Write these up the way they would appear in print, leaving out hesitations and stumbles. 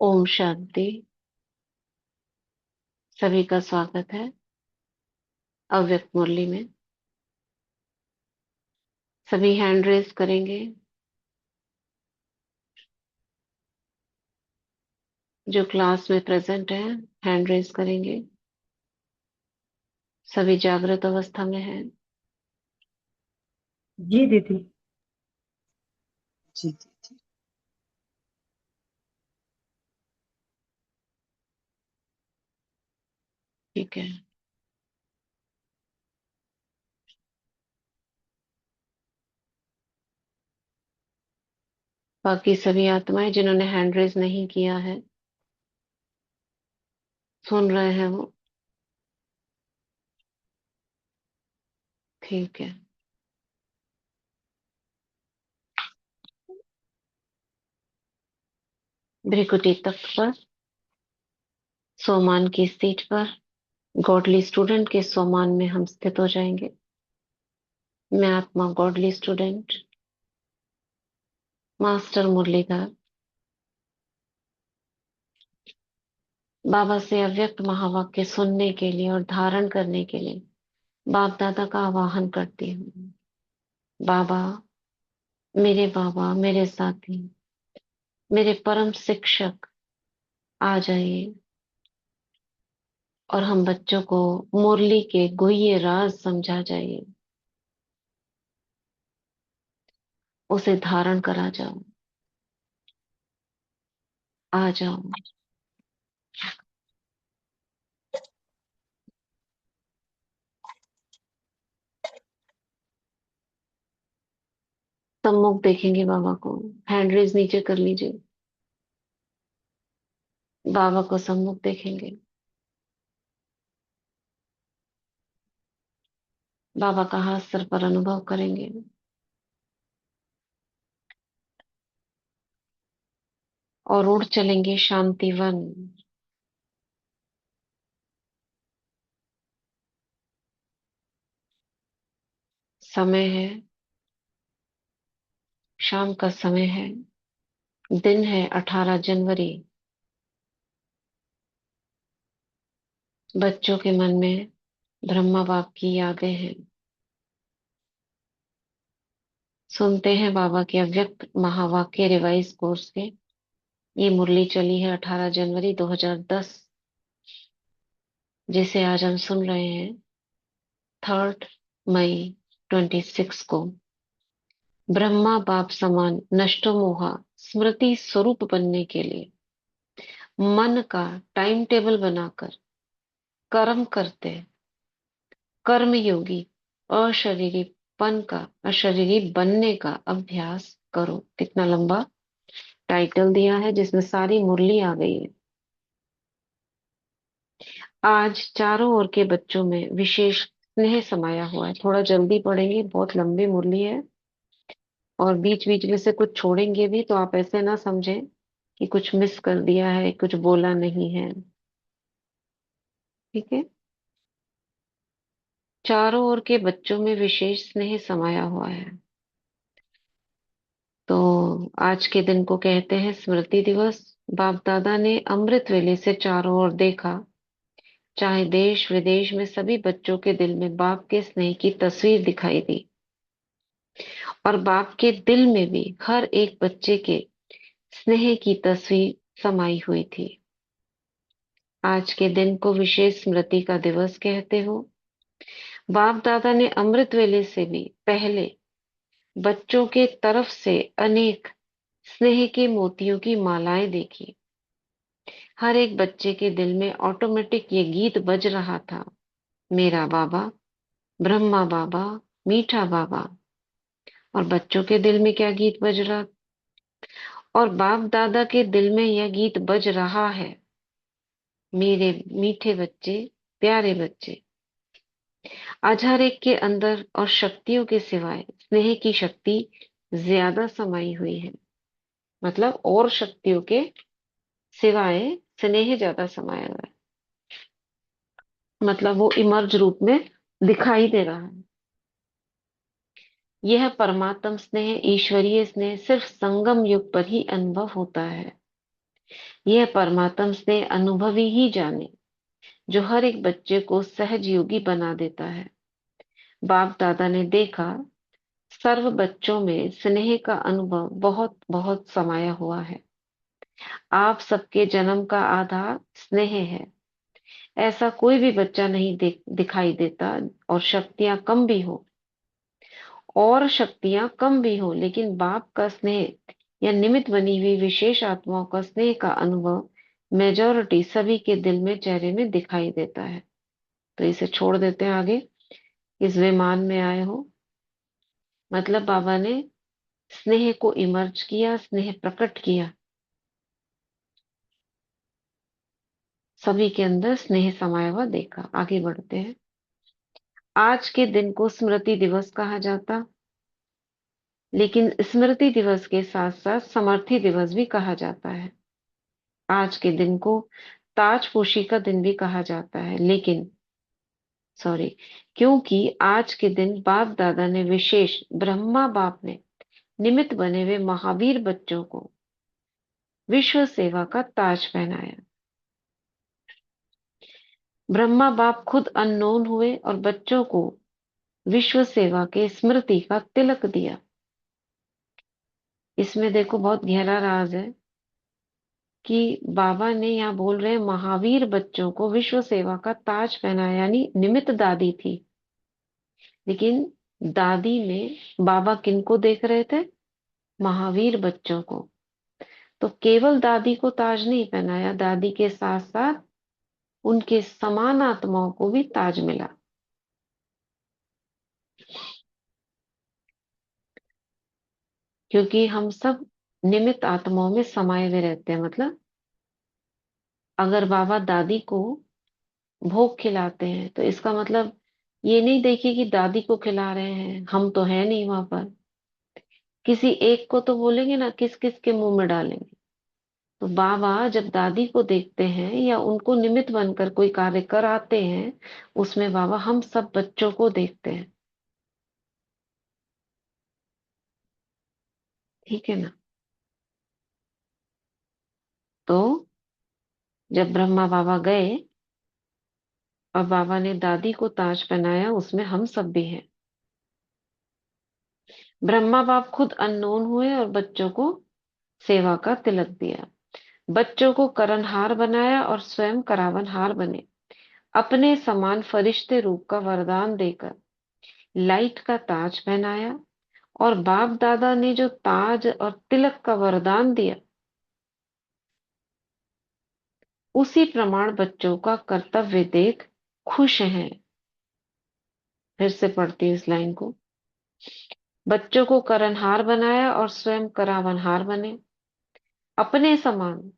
ओम शांति। सभी का स्वागत है अव्यक्त मुरली में। सभी हैंड रेस करेंगे। जो क्लास में प्रेजेंट है हैंड रेस करेंगे। सभी जागृत अवस्था में है। जी दीदी। जी जी जी। ठीक है। बाकी सभी आत्माएं जिन्होंने हैंड रेस नहीं किया है, सुन रहे हैं वो। ठीक है। भ्रिकुटी तख्त पर, सोमान की सीट पर, गॉडली स्टूडेंट के सोमान में हम स्थित हो जाएंगे। मैं आत्मा गॉडली स्टूडेंट मास्टर मुरलीधर बाबा से अव्यक्त महावाक्य सुनने के लिए और धारण करने के लिए बाप दादा का आवाहन करती हूँ। बाबा, मेरे साथी, मेरे परम शिक्षक आ जाइए और हम बच्चों को मुरली के गुह्य राज समझा जाइए। उसे धारण करा जाओ। आ जाओ। सम्मुख देखेंगे बाबा को। हैंड रेज नीचे कर लीजिए। बाबा को सम्मुख देखेंगे। बाबा का हाथ सर पर अनुभव करेंगे। और उड़ चलेंगे शांतिवन। समय है, शाम का समय है। दिन है 18 जनवरी। बच्चों के मन में ब्रह्मा बाप की यादें हैं। सुनते हैं बाबा के अव्यक्त महावाक्य रिवाइज कोर्स के। ये मुरली चली है 18 जनवरी 2010, जिसे आज हम सुन रहे हैं 3 मई 26 को। ब्रह्मा बाप समान नष्टो मोहा स्मृति स्वरूप बनने के लिए मन का टाइम टेबल बनाकर कर्म करते कर्मयोगी अशरीरीपन का अशरीरी बनने का अभ्यास करो। कितना लंबा टाइटल दिया है जिसमें सारी मुरली आ गई है। आज चारों ओर के बच्चों में विशेष स्नेह समाया हुआ है। थोड़ा जल्दी पढ़ेंगे, बहुत लंबी मुरली है। और बीच बीच में से कुछ छोड़ेंगे भी, तो आप ऐसे ना समझें कि कुछ मिस कर दिया है, कुछ बोला नहीं है। ठीक है। चारों ओर के बच्चों में विशेष स्नेह समाया हुआ है। तो आज के दिन को कहते हैं स्मृति दिवस। बाप दादा ने अमृत वेले से चारों ओर देखा। चाहे देश विदेश में सभी बच्चों के दिल में बाप के स्नेह की तस्वीर दिखाई दी। और बाप के दिल में भी हर एक बच्चे के स्नेह की तस्वीर समाई हुई थी। आज के दिन को विशेष स्मृति का दिवस कहते हो। बाप दादा ने अमृत वेले से भी पहले बच्चों के तरफ से अनेक स्नेह के मोतियों की मालाएं देखी। हर एक बच्चे के दिल में ऑटोमेटिक ये गीत बज रहा था, मेरा बाबा, ब्रह्मा बाबा, मीठा बाबा। और बच्चों के दिल में क्या गीत बज रहा? और बाप दादा के दिल में यह गीत बज रहा है, मेरे मीठे बच्चे, प्यारे बच्चे। आज हर एक के अंदर और शक्तियों के सिवाय स्नेह की शक्ति ज्यादा समाई हुई है। मतलब और शक्तियों के सिवाय स्नेह ज्यादा समाया हुआ है। मतलब वो इमर्ज रूप में दिखाई दे रहा है। यह परमात्म स्नेह, ईश्वरीय स्नेह सिर्फ संगम युग पर ही अनुभव होता है। यह परमात्म स्नेह अनुभवी ही जाने, जो हर एक बच्चे को सहज योगी बना देता है। बाप दादा ने देखा, सर्व बच्चों में स्नेह का अनुभव बहुत बहुत समाया हुआ है। आप सबके जन्म का आधार स्नेह है। ऐसा कोई भी बच्चा नहीं दिखाई देता, और शक्तियां कम भी हो और शक्तियां कम भी हो, लेकिन बाप का स्नेह या निमित्त बनी हुई विशेष आत्माओं का स्नेह का अनुभव मेजोरिटी सभी के दिल में, चेहरे में दिखाई देता है। तो इसे छोड़ देते हैं आगे। इस विमान में आए हो, मतलब बाबा ने स्नेह को इमर्ज किया, स्नेह प्रकट किया, सभी के अंदर स्नेह समाया हुआ देखा। आगे बढ़ते हैं। आज के दिन को स्मृति दिवस कहा जाता, लेकिन स्मृति दिवस के साथ साथ समर्थी दिवस भी कहा जाता है। आज के दिन को ताजपोशी का दिन भी कहा जाता है, लेकिन सॉरी, क्योंकि आज के दिन बाप दादा ने विशेष, ब्रह्मा बाप ने निमित्त बने हुए महावीर बच्चों को विश्व सेवा का ताज पहनाया। ब्रह्मा बाप खुद अननोन हुए और बच्चों को विश्व सेवा के स्मृति का तिलक दिया। इसमें देखो बहुत गहरा राज है कि बाबा ने यहाँ बोल रहे हैं महावीर बच्चों को विश्व सेवा का ताज पहनाया, यानी निमित्त दादी थी, लेकिन दादी में बाबा किनको देख रहे थे? महावीर बच्चों को। तो केवल दादी को ताज नहीं पहनाया, दादी के साथ साथ उनके समान आत्माओं को भी ताज मिला। क्योंकि हम सब निमित्त आत्माओं में समाये हुए रहते हैं। मतलब अगर बाबा दादी को भोग खिलाते हैं, तो इसका मतलब ये नहीं देखिए कि दादी को खिला रहे हैं, हम तो है नहीं वहां पर। किसी एक को तो बोलेंगे ना, किस किस के मुंह में डालेंगे। तो बाबा जब दादी को देखते हैं या उनको निमित्त बनकर कोई कार्य कराते हैं, उसमें बाबा हम सब बच्चों को देखते हैं। ठीक है ना? तो जब ब्रह्मा बाबा गए और बाबा ने दादी को ताज पहनाया, उसमें हम सब भी हैं। ब्रह्मा बाप खुद अननोन हुए और बच्चों को सेवा का तिलक दिया। बच्चों को करणहार बनाया और स्वयं करावनहार बने। अपने समान फरिश्ते रूप का वरदान देकर लाइट का ताज पहनाया। और बाप दादा ने जो ताज और तिलक का वरदान दिया, उसी प्रमाण बच्चों का कर्तव्य देख खुश हैं। फिर से पढ़ती हूँ इस लाइन को। बच्चों को करणहार बनाया और स्वयं करावनहार बने। अपने समान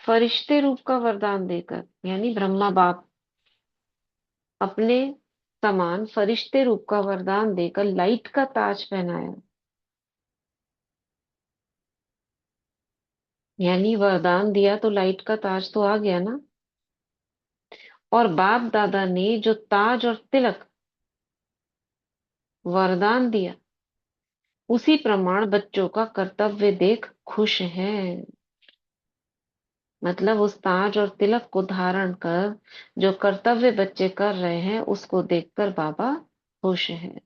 फरिश्ते रूप का वरदान देकर, यानी ब्रह्मा बाप अपने समान फरिश्ते रूप का वरदान देकर लाइट का ताज पहनाया। यानी वरदान दिया तो लाइट का ताज तो आ गया ना। और बाप दादा ने जो ताज और तिलक वरदान दिया, उसी प्रमाण बच्चों का कर्तव्य देख खुश हैं। मतलब उस ताज और तिलक को धारण कर जो कर्तव्य बच्चे कर रहे हैं, उसको देखकर बाबा खुश है।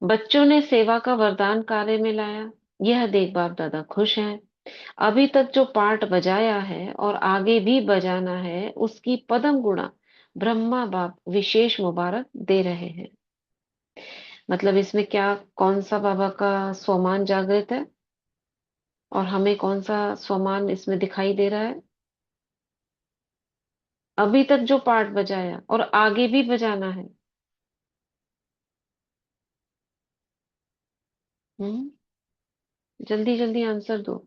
बच्चों ने सेवा का वरदान कार्य में लाया, यह देख बाप दादा खुश हैं। अभी तक जो पाठ बजाया है और आगे भी बजाना है, उसकी पदम गुणा ब्रह्मा बाप विशेष मुबारक दे रहे हैं। मतलब इसमें क्या, कौन सा बाबा का स्वमान जागृत है और हमें कौन सा स्वमान इसमें दिखाई दे रहा है? अभी तक जो पाठ बजाया और आगे भी बजाना है। हम्म, जल्दी जल्दी आंसर दो।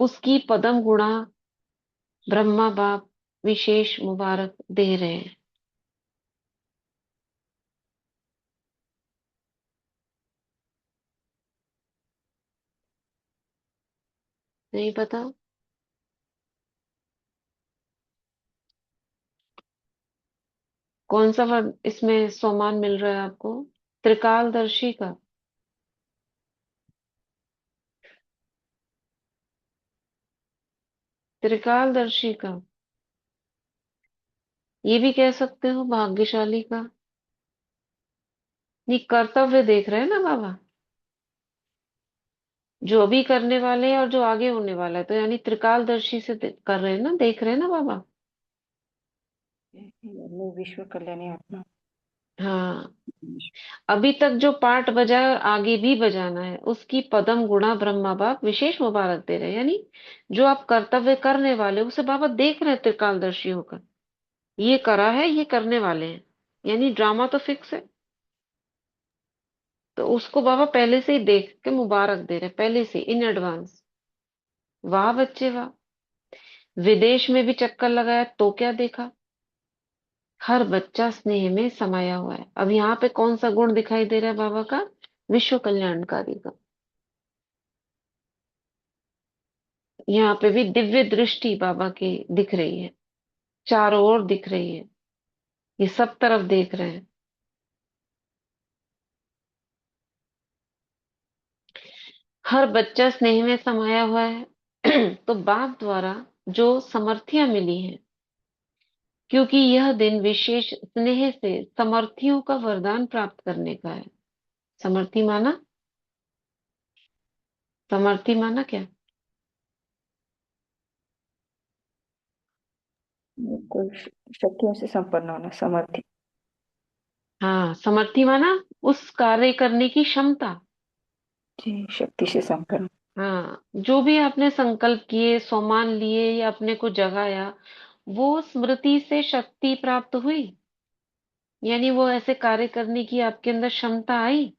उसकी पदम गुणा ब्रह्मा बाप विशेष मुबारक दे रहे हैं। नहीं पता? कौन सा वर्ड इसमें सोमान मिल रहा है आपको? त्रिकालदर्शी का। त्रिकालदर्शी का। ये भी कह सकते हो भाग्यशाली का। नहीं, कर्तव्य देख रहे हैं ना बाबा, जो अभी करने वाले हैं और जो आगे होने वाला है, तो यानी त्रिकालदर्शी से कर रहे हैं ना, देख रहे हैं ना बाबा। यानी विश्व कल्याणी आत्मा। हाँ। अभी तक जो पार्ट बजा है और आगे भी बजाना है, उसकी पदम गुणा ब्रह्मा बाप विशेष मुबारक दे रहे हैं। यानी जो आप कर्तव्य करने वाले हो, उसे बाबा देख रहे हैं त्रिकालदर्शी होकर। ये करा है, ये करने वाले हैं, यानी ड्रामा तो फिक्स है। तो उसको बाबा पहले से ही देख के मुबारक दे रहे हैं, पहले से इन एडवांस। वाह बच्चे वाह। विदेश में भी चक्कर लगाया तो क्या देखा? हर बच्चा स्नेह में समाया हुआ है। अब यहाँ पे कौन सा गुण दिखाई दे रहा है बाबा का? विश्व कल्याणकारी का। यहाँ पे भी दिव्य दृष्टि बाबा की दिख रही है, चारों ओर दिख रही है, ये सब तरफ देख रहे हैं। हर बच्चा स्नेह में समाया हुआ है। तो बाप द्वारा जो समर्थियां मिली हैं, क्योंकि यह दिन विशेष स्नेह से समर्थियों का वरदान प्राप्त करने का है। समर्थी माना? समर्थी माना क्या? कोई शक्तियों से संपन्न होना, समर्थि। हाँ, समर्थी माना उस कार्य करने की क्षमता। जी, शक्ति से संपन्न। हाँ, जो भी आपने संकल्प किए, सोमान लिए या अपने को जगाया, वो स्मृति से शक्ति प्राप्त हुई। यानी वो ऐसे कार्य करने की आपके अंदर क्षमता आई,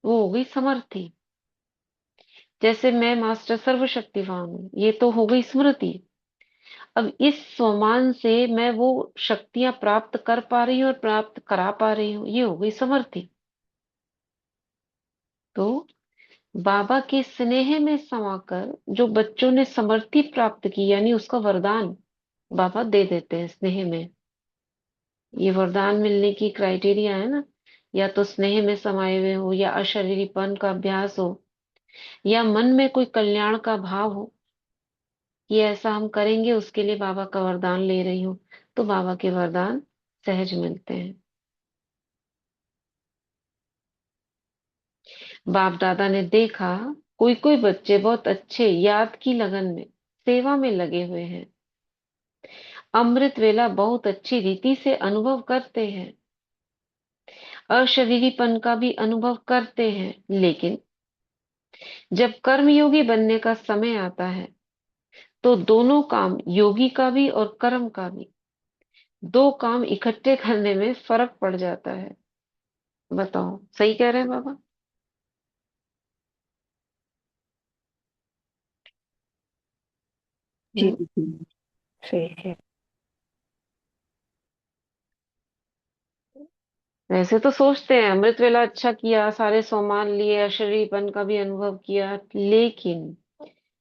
वो हो गई समर्थी। जैसे मैं मास्टर सर्वशक्तिवान हूँ, ये तो हो गई स्मृति। अब इस सोमान से मैं वो शक्तियां प्राप्त कर पा रही हूँ और प्राप्त करा पा रही हूँ, ये हो गई समर्थी। तो बाबा के स्नेह में समाकर जो बच्चों ने समर्थी प्राप्त की, यानी उसका वरदान बाबा दे देते हैं स्नेह में। ये वरदान मिलने की क्राइटेरिया है ना, या तो स्नेह में समाये हुए हो, या अशरीरीपन का अभ्यास हो, या मन में कोई कल्याण का भाव हो कि ऐसा हम करेंगे, उसके लिए बाबा का वरदान ले रही हूँ। तो बाबा के वरदान सहज मिलते हैं। बाप दादा ने देखा कोई कोई बच्चे बहुत अच्छे याद की लगन में सेवा में लगे हुए हैं, अमृत वेला बहुत अच्छी रीति से अनुभव करते हैं, अशरीरीपन का भी अनुभव करते हैं, लेकिन जब कर्मयोगी बनने का समय आता है, तो दोनों काम, योगी का भी और कर्म का भी, दो काम इकट्ठे करने में फर्क पड़ जाता है। बताओ, सही कह रहे हैं बाबा? जी हम्म? जी जी, सही है। वैसे तो सोचते हैं अमृत वेला अच्छा किया, सारे सोमान लिए, अशरीरपन का भी अनुभव किया, लेकिन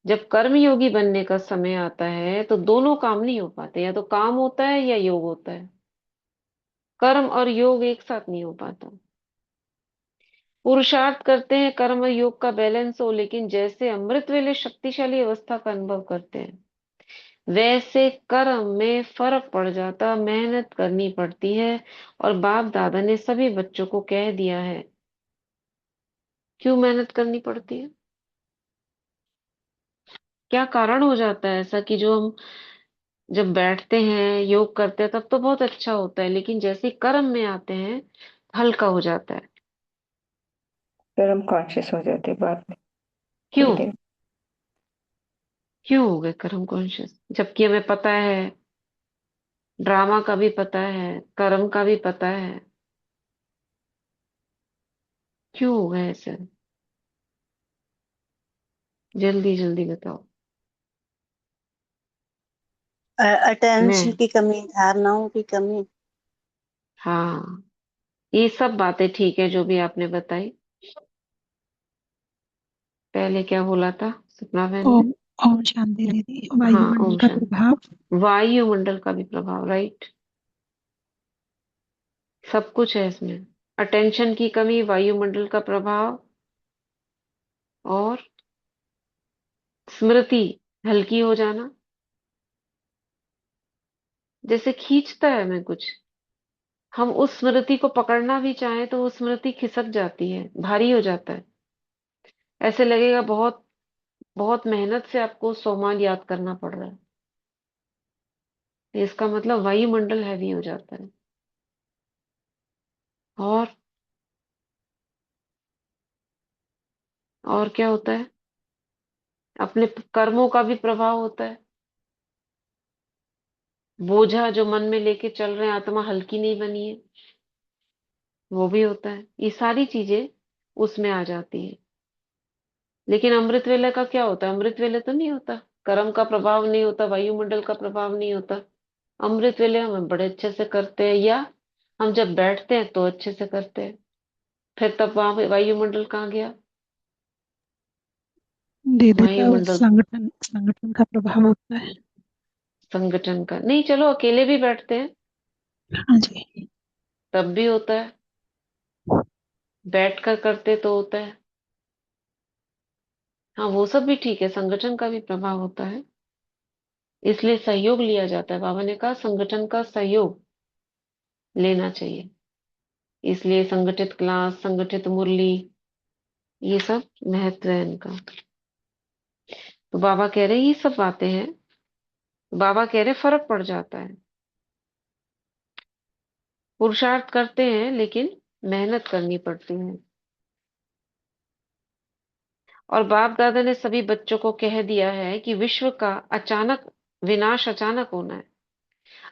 जब कर्मयोगी बनने का समय आता है, तो दोनों काम नहीं हो पाते। या तो काम होता है या योग होता है, कर्म और योग एक साथ नहीं हो पाता। पुरुषार्थ करते हैं कर्म और योग का बैलेंस हो, लेकिन जैसे अमृत वेले शक्तिशाली अवस्था का अनुभव करते हैं, वैसे कर्म में फर्क पड़ जाता, मेहनत करनी पड़ती है। और बाप दादा ने सभी बच्चों को कह दिया है क्यों मेहनत करनी पड़ती है, क्या कारण हो जाता है ऐसा कि जो हम जब बैठते हैं योग करते हैं तब तो बहुत अच्छा होता है, लेकिन जैसे ही कर्म में आते हैं हल्का हो जाता है। फिर हम कॉन्शियस हो जाते हैं बाद में, थोड़ी क्यों? देर। क्यों हो गए कर्म कॉन्शियस, जबकि हमें पता है, ड्रामा का भी पता है, कर्म का भी पता है, क्यों हो गए ऐसे? जल्दी जल्दी बताओ। अटेंशन मैं, की कमी, धारणाओं की कमी। हाँ, ये सब बातें ठीक है जो भी आपने बताई। पहले क्या बोला था सपना बहन ने? ओम। ओम शांति दीदी। हाँ, वायुमंडल ओम का शांति। प्रभाव। वायुमंडल का भी प्रभाव, राइट। सब कुछ है इसमें। अटेंशन की कमी, वायुमंडल का प्रभाव, और स्मृति हल्की हो जाना। जैसे खींचता है हमें कुछ, हम उस स्मृति को पकड़ना भी चाहें तो वो स्मृति खिसक जाती है, भारी हो जाता है। ऐसे लगेगा बहुत बहुत मेहनत से आपको 100 मान याद करना पड़ रहा है। तो इसका मतलब वायुमंडल हैवी हो जाता है। और और क्या होता है? अपने कर्मों का भी प्रभाव होता है। बोझा जो मन में लेके चल रहे हैं, आत्मा हल्की नहीं बनी है, वो भी होता है। ये सारी चीजें उसमें आ जाती है। लेकिन अमृत वेले का क्या होता है? अमृत वेले तो नहीं होता, कर्म का प्रभाव नहीं होता, वायुमंडल का प्रभाव नहीं होता। अमृत वेले हम बड़े अच्छे से करते हैं, या हम जब बैठते हैं तो अच्छे से करते हैं। फिर तब वहां वायुमंडल कहाँ गया? दीदी तब वायुमंडल संगठन संगठन का प्रभाव होता है। संगठन का नहीं, चलो अकेले भी बैठते हैं हाँ जी। तब भी होता है, बैठ कर करते तो होता है। हाँ, वो सब भी ठीक है, संगठन का भी प्रभाव होता है। इसलिए सहयोग लिया जाता है। बाबा ने कहा संगठन का सहयोग लेना चाहिए। इसलिए संगठित क्लास, संगठित मुरली, ये सब महत्व है इनका। तो बाबा कह रहे ये सब बातें हैं। बाबा कह रहे फर्क पड़ जाता है। पुरुषार्थ करते हैं लेकिन मेहनत करनी पड़ती है। और बाप दादा ने सभी बच्चों को कह दिया है कि विश्व का अचानक विनाश अचानक होना है।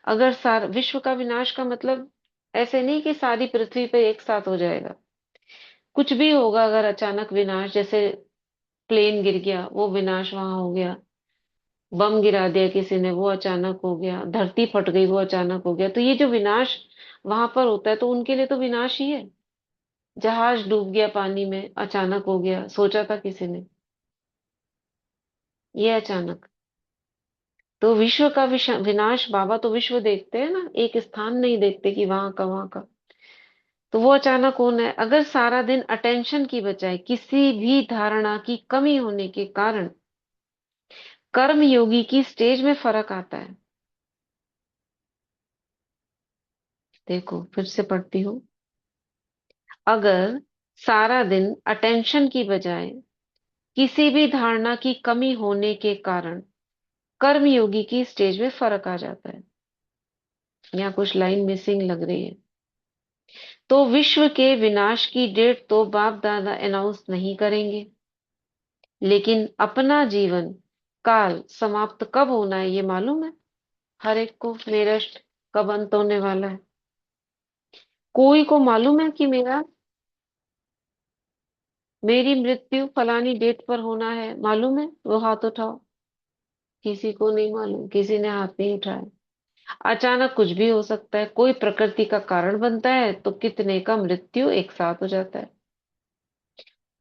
अगर सार विश्व का विनाश का मतलब ऐसे नहीं कि सारी पृथ्वी पे एक साथ हो जाएगा। कुछ भी होगा अगर अचानक विनाश, जैसे प्लेन गिर गया वो विनाश वहां हो गया, बम गिरा दिया किसी ने वो अचानक हो गया, धरती फट गई वो अचानक हो गया। तो ये जो विनाश वहां पर होता है तो उनके लिए तो विनाश ही है। जहाज डूब गया पानी में, अचानक हो गया, सोचा था किसी ने? ये अचानक। तो विश्व का विनाश, बाबा तो विश्व देखते हैं ना, एक स्थान नहीं देखते कि वहां का वहां का। तो वो अचानक होना है। अगर सारा दिन अटेंशन की बजाय किसी भी धारणा की कमी होने के कारण कर्म योगी की स्टेज में फर्क आता है। देखो फिर से पढ़ती हूँ। अगर सारा दिन अटेंशन की बजाय किसी भी धारणा की कमी होने के कारण कर्म योगी की स्टेज में फर्क आ जाता है। यहाँ कुछ लाइन मिसिंग लग रही है। तो विश्व के विनाश की डेट तो बाप दादा अनाउंस नहीं करेंगे, लेकिन अपना जीवन काल समाप्त कब होना है ये मालूम है हर एक को। मेरठ कब अंत होने वाला है? कोई को मालूम है कि मेरी मृत्यु फलानी डेट पर होना है? मालूम है? वो हाथ उठाओ। किसी को नहीं मालूम, किसी ने हाथ नहीं उठाया। अचानक कुछ भी हो सकता है, कोई प्रकृति का कारण बनता है तो कितने का मृत्यु एक साथ हो जाता है।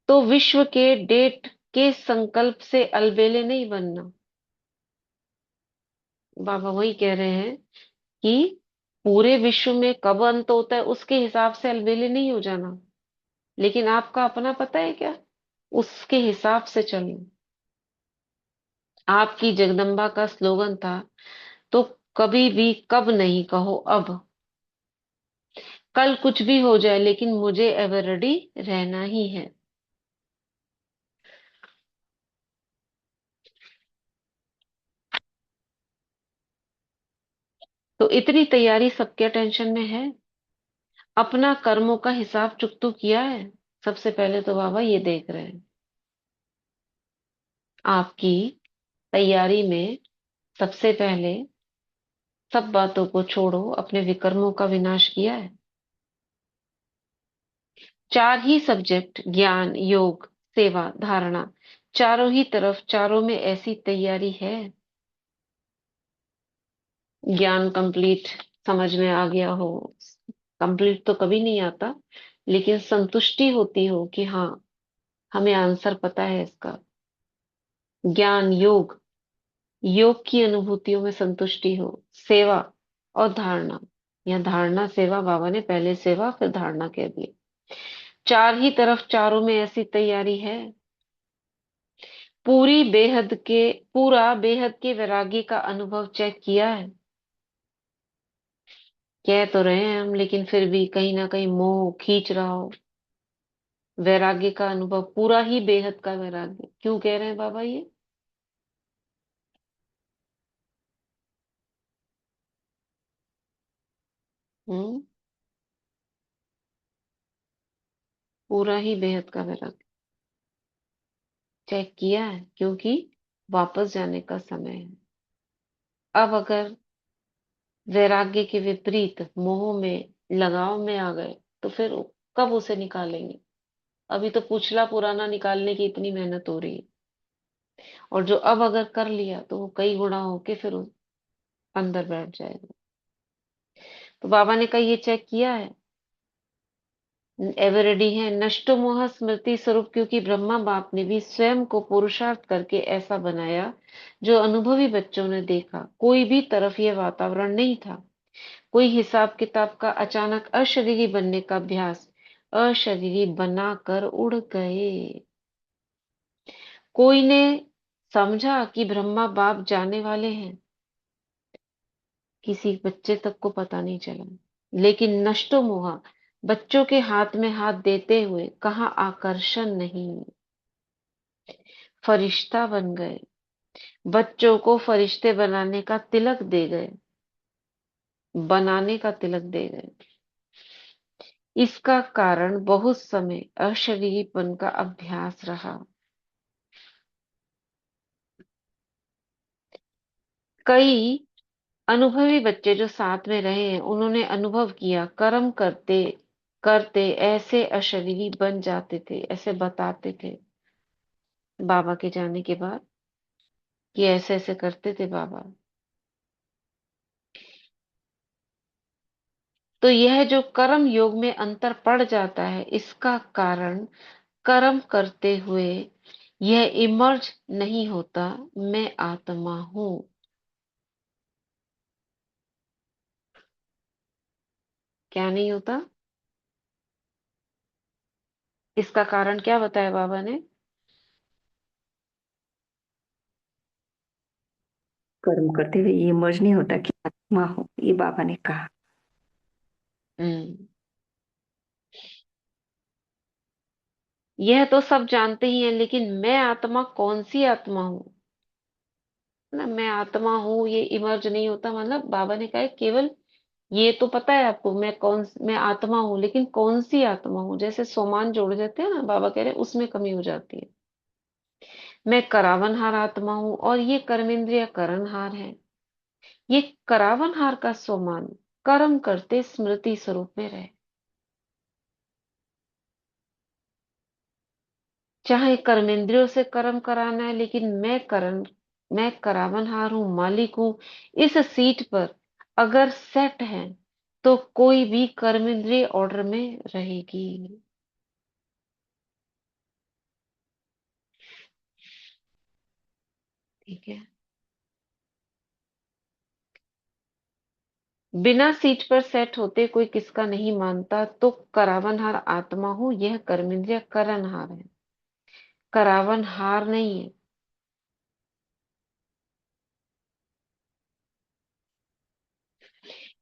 तो विश्व के डेट के संकल्प से अलबेले नहीं बनना। बाबा वही कह रहे हैं कि पूरे विश्व में कब अंत होता है उसके हिसाब से अलबेले नहीं हो जाना, लेकिन आपका अपना पता है क्या, उसके हिसाब से चलना। आपकी जगदम्बा का स्लोगन था, तो कभी भी कब नहीं, कहो अब। कल कुछ भी हो जाए लेकिन मुझे एवर रेडी रहना ही है। तो इतनी तैयारी सबके टेंशन में है। अपना कर्मों का हिसाब चुकतू किया है? सबसे पहले तो बाबा ये देख रहे हैं आपकी तैयारी में। सबसे पहले सब बातों को छोड़ो, अपने विकर्मों का विनाश किया है। चार ही सब्जेक्ट, ज्ञान, योग, सेवा, धारणा, चारों ही तरफ, चारों में ऐसी तैयारी है। ज्ञान कंप्लीट समझ में आ गया हो, कंप्लीट तो कभी नहीं आता, लेकिन संतुष्टि होती हो कि हाँ हमें आंसर पता है इसका। ज्ञान, योग, योग की अनुभूतियों में संतुष्टि हो, सेवा और धारणा, या धारणा सेवा, बाबा ने पहले सेवा फिर धारणा कह दी। चार ही तरफ, चारों में ऐसी तैयारी है। पूरा बेहद के वैराग्य का अनुभव चेक किया है। कह तो रहे हैं हम, लेकिन फिर भी कहीं ना कहीं मोह खींच रहा हो। वैराग्य का अनुभव, पूरा ही बेहद का वैराग्य, क्यों कह रहे हैं बाबा ये? हम्म। पूरा ही बेहद का वैराग्य चेक किया है, क्योंकि वापस जाने का समय है। अब अगर वैराग्य के विपरीत मोह में, लगाव में आ गए, तो फिर कब उसे निकालेंगे? अभी तो पुछला पुराना निकालने की इतनी मेहनत हो रही है, और जो अब अगर कर लिया तो वो कई गुना होके फिर अंदर बैठ जाएगा। तो बाबा ने कहा ये चेक किया है, एवर रेडी है। नष्टो मोह स्मृति स्वरूप, क्योंकि ब्रह्मा बाप ने भी स्वयं को पुरुषार्थ करके ऐसा बनाया, जो अनुभवी बच्चों ने देखा। कोई भी तरफ यह वातावरण नहीं था, कोई हिसाब किताब का। अचानक अशरीरी बनने का अभ्यास, अशरीरी बनाकर उड़ गए। कोई ने समझा कि ब्रह्मा बाप जाने वाले हैं, किसी बच्चे तक को पता नहीं चला। लेकिन नष्टो मोहा, बच्चों के हाथ में हाथ देते हुए कहा आकर्षण नहीं, फरिश्ता बन गए। बच्चों को फरिश्ते बनाने का तिलक दे गए, बनाने का तिलक दे गए। इसका कारण बहुत समय अशरीरीपन का अभ्यास रहा। कई अनुभवी बच्चे जो साथ में रहे हैं, उन्होंने अनुभव किया, कर्म करते करते ऐसे अशरीरी बन जाते थे, ऐसे बताते थे बाबा के जाने के बाद कि ऐसे ऐसे करते थे बाबा। तो यह जो कर्म योग में अंतर पड़ जाता है, इसका कारण कर्म करते हुए यह इमर्ज नहीं होता, मैं आत्मा हूं। क्या नहीं होता? इसका कारण क्या बताया बाबा ने? कर्म करते हुए ये मर्ज नहीं होता कि आत्मा हो, ये बाबा ने कहा। हम्म। यह तो सब जानते ही हैं, लेकिन मैं आत्मा कौन सी आत्मा हूं ना, मैं आत्मा हूं ये इमर्ज नहीं होता। मतलब बाबा ने कहा है, केवल ये तो पता है आपको, मैं आत्मा हूं, लेकिन कौन सी आत्मा हूं? जैसे सोमान जोड़ देते हैं ना, बाबा कह रहे हैं उसमें कमी हो जाती है। मैं करावनहार आत्मा हूं, और ये कर्मेंद्रिय करणहार है। ये करावनहार का सोमान कर्म करते स्मृति स्वरूप में रहे। चाहे कर्मेंद्रियों से कर्म कराना है, लेकिन मैं करावनहार हूं, मालिक हूं इस सीट पर। अगर सेट है तो कोई भी कर्मेंद्रिय ऑर्डर में रहेगी। ठीक है। बिना सीट पर सेट होते कोई किसका नहीं मानता, तो करावनहार आत्मा हूं, यह कर्मेंद्रिय करणहार है, करावनहार नहीं है।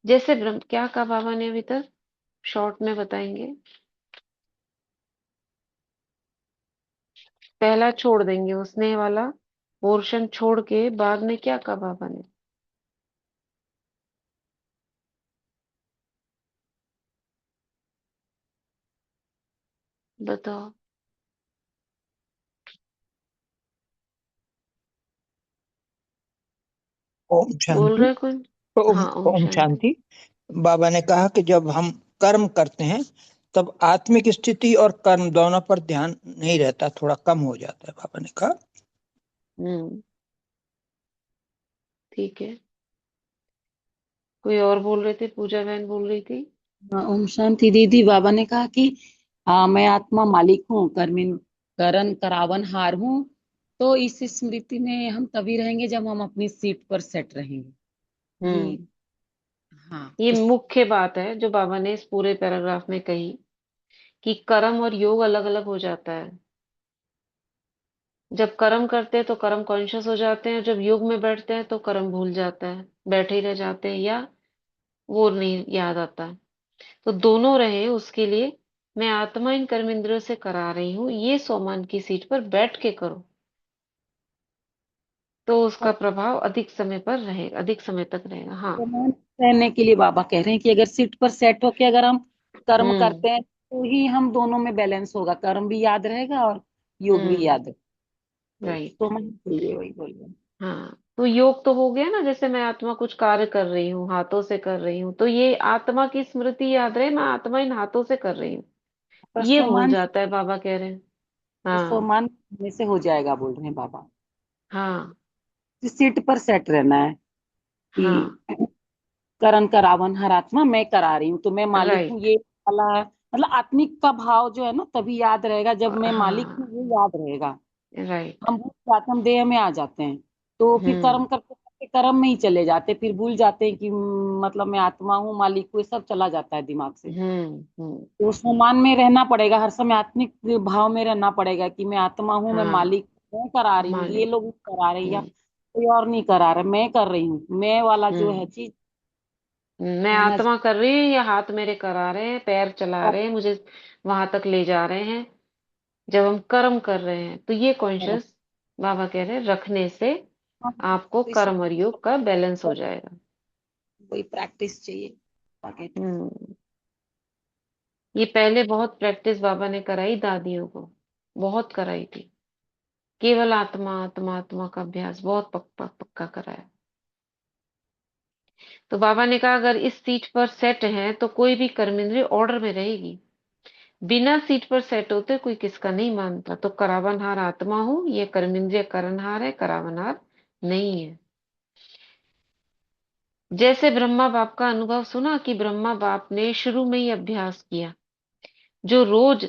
जैसे ब्रह्म, क्या कहा बाबा ने अभी तक? शॉर्ट में बताएंगे। पहला छोड़ देंगे, वो स्नेह वाला पोर्शन छोड़ के बाद में क्या कहा बाबा ने? बताओ। ओम बोल शांति। रहे कोई? ओम हाँ, ओम ओम शांति। शांति। बाबा ने कहा कि जब हम कर्म करते हैं तब आत्मिक स्थिति और कर्म दोनों पर ध्यान नहीं रहता, थोड़ा कम हो जाता है, बाबा ने कहा। हम्म। ठीक है। कोई और बोल रहे थे, पूजा बहन बोल रही थी। हाँ, ओम शांति दीदी। बाबा ने कहा कि हाँ, मैं आत्मा मालिक हूँ, कर्मिन करण करावन हार हूँ। तो इस स्मृति में हम तभी रहेंगे जब हम अपनी सीट पर सेट रहेंगे। हम्म। ये हाँ ये मुख्य बात है जो बाबा ने इस पूरे पैराग्राफ में कही कि कर्म और योग अलग अलग हो जाता है। जब कर्म करते हैं तो कर्म कॉन्शियस हो जाते हैं, जब योग में बैठते हैं तो कर्म भूल जाता है, बैठे ही रह जाते हैं या वो नहीं याद आता। तो दोनों रहे उसके लिए मैं आत्मा इन कर्म इंद्रियों से करा रही हूँ, ये सोमान की सीट पर बैठ के करो, तो उसका प्रभाव अधिक समय पर रहेगा, अधिक समय तक रहेगा। हाँ। समान रहने के लिए बाबा कह रहे हैं कि अगर सीट पर सेट होके अगर हम कर्म हम्म। करते हैं तो ही हम दोनों में बैलेंस होगा, कर्म भी याद रहेगा और योग भी हम्म। याद रहेगा। राइट। तो हम चाहिए वही बोल रहे हैं। हाँ, तो योग तो हो गया ना, जैसे मैं आत्मा कुछ कार्य कर रही हूँ, हाथों से कर रही हूँ, तो ये आत्मा की स्मृति याद रहे, मैं आत्मा इन हाथों से कर रही हूँ, पर ये भूल समान जाता है, बाबा कह रहे हैं। हाँ। समान में से हो जाएगा बोल रहे हैं बाबा। हाँ। सीट पर सेट रहना है हाँ। कि करण करावन हर आत्मा मैं करा रही हूँ, तो मैं मालिक हूँ, राइट। ये वाला मतलब आत्मिक का भाव जो है ना तभी याद रहेगा, जब मैं मालिक हूँ हाँ। वो याद रहेगा। राइट। हम भूल जाते हैं, हम देह में आ जाते हैं, तो फिर कर्म हम्म। करते करते कर्म में ही चले जाते, फिर भूल जाते हैं कि मतलब मैं आत्मा हूँ, मालिक हूँ, ये सब चला जाता है दिमाग से। हम्म। हम्म। तो सम्मान में रहना पड़ेगा, हर समय आत्मिक भाव में रहना पड़ेगा कि मैं आत्मा हूँ, मैं हाँ। मालिक हूँ, मैं करा रही हूँ, ये मालिक। लोग नहीं करा रहे या हम्म। कोई और नहीं करा रहा, मैं कर रही हूँ, मैं वाला जो हम्म। है चीज मैं रहना आत्मा कर रही हूँ या हाथ मेरे करा रहे हैं, पैर चला रहे हैं, मुझे वहां तक ले जा रहे हैं, जब हम कर्म कर रहे हैं तो ये चाहिए। कॉन्शियस बाबा कह रहे हैं रखने से हाँ, आपको तो कर्म और योग का बैलेंस हो जाएगा। वही प्रैक्टिस चाहिए आगे। हम्म। ये पहले बहुत प्रैक्टिस बाबा ने कराई दादियों को, बहुत कराई थी, केवल आत्मा आत्मा आत्मा का अभ्यास बहुत पक्का पक्का कराया। तो बाबा ने कहा अगर इस सीट पर सेट है तो कोई भी कर्म इंद्रिय ऑर्डर में रहेगी, बिना सीट पर सेट होते कोई किसका नहीं मानता। तो करावनहार आत्मा हूं, ये कर्म इंद्रिय करणहार है, करावनहार नहीं है। जैसे ब्रह्मा बाप का अनुभव सुना कि ब्रह्मा बाप ने शुरू में ही अभ्यास किया, जो रोज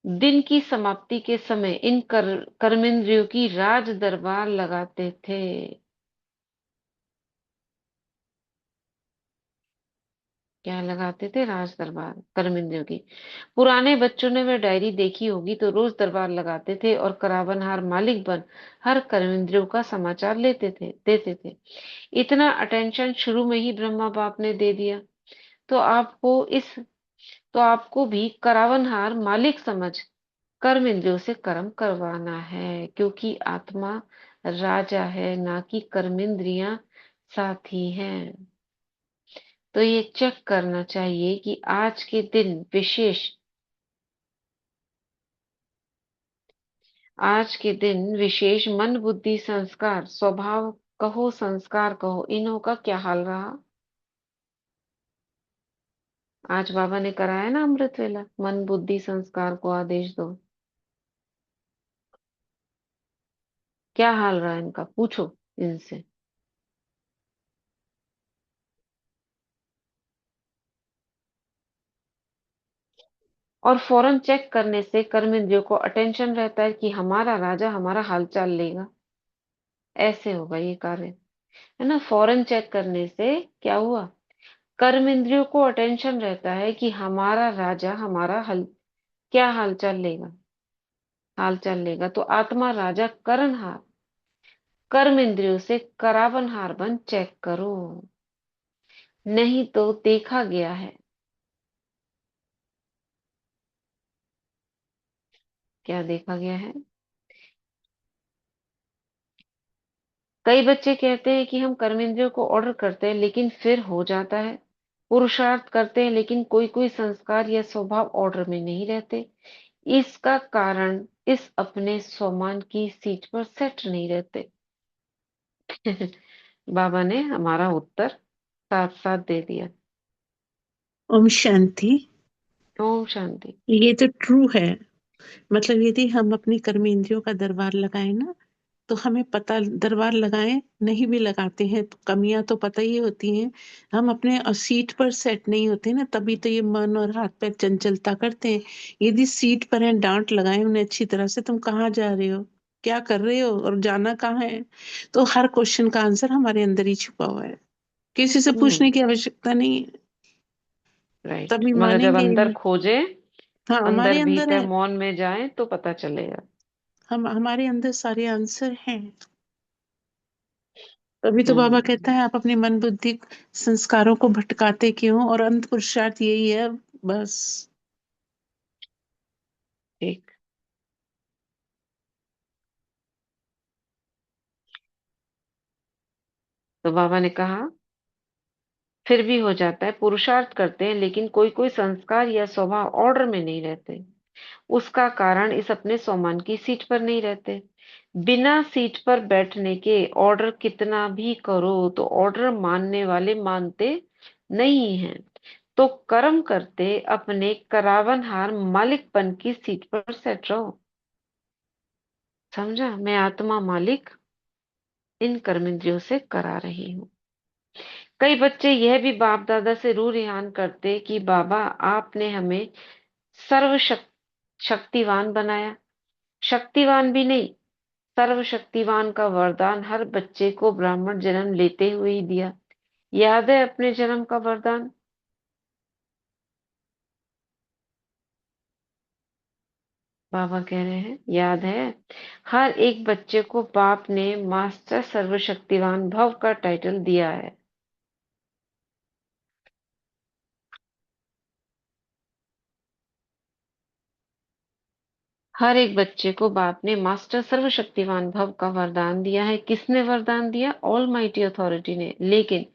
दिन की समाप्ति के समय इन कर्मेंद्रियों की राज दरबार लगाते थे। क्या लगाते थे? राज दरबार कर्मेंद्रियों की। पुराने बच्चों ने वह डायरी देखी होगी, तो रोज दरबार लगाते थे और करावनहार मालिक बन हर कर्मेंद्रियों का समाचार देते थे। इतना अटेंशन शुरू में ही ब्रह्मा बाप ने दे दिया, तो तो आपको भी करावनहार मालिक समझ कर्म इंद्रियों से कर्म करवाना है, क्योंकि आत्मा राजा है, ना कि कर्मेंद्रियां साथी हैं। तो ये चेक करना चाहिए कि आज के दिन विशेष मन बुद्धि संस्कार स्वभाव कहो संस्कार कहो, इन्हों का क्या हाल रहा। आज बाबा ने कराया ना अमृत वेला, मन बुद्धि संस्कार को आदेश दो, क्या हाल रहा है इनका, पूछो इनसे। और फौरन चेक करने से कर्मेंद्रियों को अटेंशन रहता है कि हमारा राजा हमारा हालचाल लेगा, ऐसे होगा ये कार्य, है ना। फौरन चेक करने से क्या हुआ, कर्मेंद्रियों को अटेंशन रहता है कि हमारा राजा हमारा क्या हालचाल लेगा। तो आत्मा राजा करणहार, कर्म इंद्रियों से करावनहार बन चेक करो। नहीं तो देखा गया है, क्या देखा गया है, कई बच्चे कहते हैं कि हम कर्मेंद्रियों को ऑर्डर करते हैं लेकिन फिर हो जाता है, पुरुषार्थ करते हैं लेकिन कोई कोई संस्कार या स्वभाव ऑर्डर में नहीं रहते। इसका कारण इस अपने स्वमान की सीट पर सेट नहीं रहते। बाबा ने हमारा उत्तर साथ साथ दे दिया। ओम शांति। ओम शांति। ये तो ट्रू है। मतलब यदि हम अपनी कर्म इंद्रियों का दरबार लगाए ना, तो हमें पता, दरबार लगाए नहीं भी लगाते हैं तो कमियां तो पता ही होती हैं। हम अपने सीट पर सेट नहीं होते ना, तभी तो ये मन और हाथ पैर चंचलता करते हैं। यदि सीट पर हैं, डांट लगाए उन्हें अच्छी तरह से, तुम कहाँ जा रहे हो, क्या कर रहे हो और जाना कहाँ है, तो हर क्वेश्चन का आंसर हमारे अंदर ही छुपा हुआ है। किसी से पूछने की आवश्यकता नहीं है, राइट, तभी मतलब जब मानेंगे ही अंदर नहीं। खोजे, हाँ, हमारे अंदर अंदर भीतर है, मौन में जाए तो पता चलेगा। हमारे अंदर सारे आंसर हैं। तभी तो बाबा हम्म। कहता है आप अपनी मन बुद्धि संस्कारों को भटकाते क्यों, और अंत पुरुषार्थ यही है बस। ठीक। तो बाबा ने कहा फिर भी हो जाता है, पुरुषार्थ करते हैं लेकिन कोई कोई संस्कार या स्वभाव ऑर्डर में नहीं रहते। उसका कारण इस अपने स्वमान की सीट पर नहीं रहते। बिना सीट पर बैठने के ऑर्डर कितना भी करो तो ऑर्डर मानने वाले मानते नहीं हैं। तो कर्म करते अपने करावनहार मालिकपन की सीट पर सेट रहो। समझा? मैं आत्मा मालिक इन कर्मेंद्रियों से करा रही हूँ। कई बच्चे यह भी बाप दादा से रू रिहान करते कि बाबा आपने हमें शक्तिवान बनाया। शक्तिवान भी नहीं, सर्वशक्तिवान का वरदान हर बच्चे को ब्राह्मण जन्म लेते हुए ही दिया। याद है अपने जन्म का वरदान? बाबा कह रहे हैं याद है। हर एक बच्चे को बाप ने मास्टर सर्वशक्तिवान भव का टाइटल दिया है। हर एक बच्चे को बाप ने मास्टर सर्वशक्तिवान भव का वरदान दिया है। किसने वरदान दिया? ऑल माइटी अथॉरिटी ने। लेकिन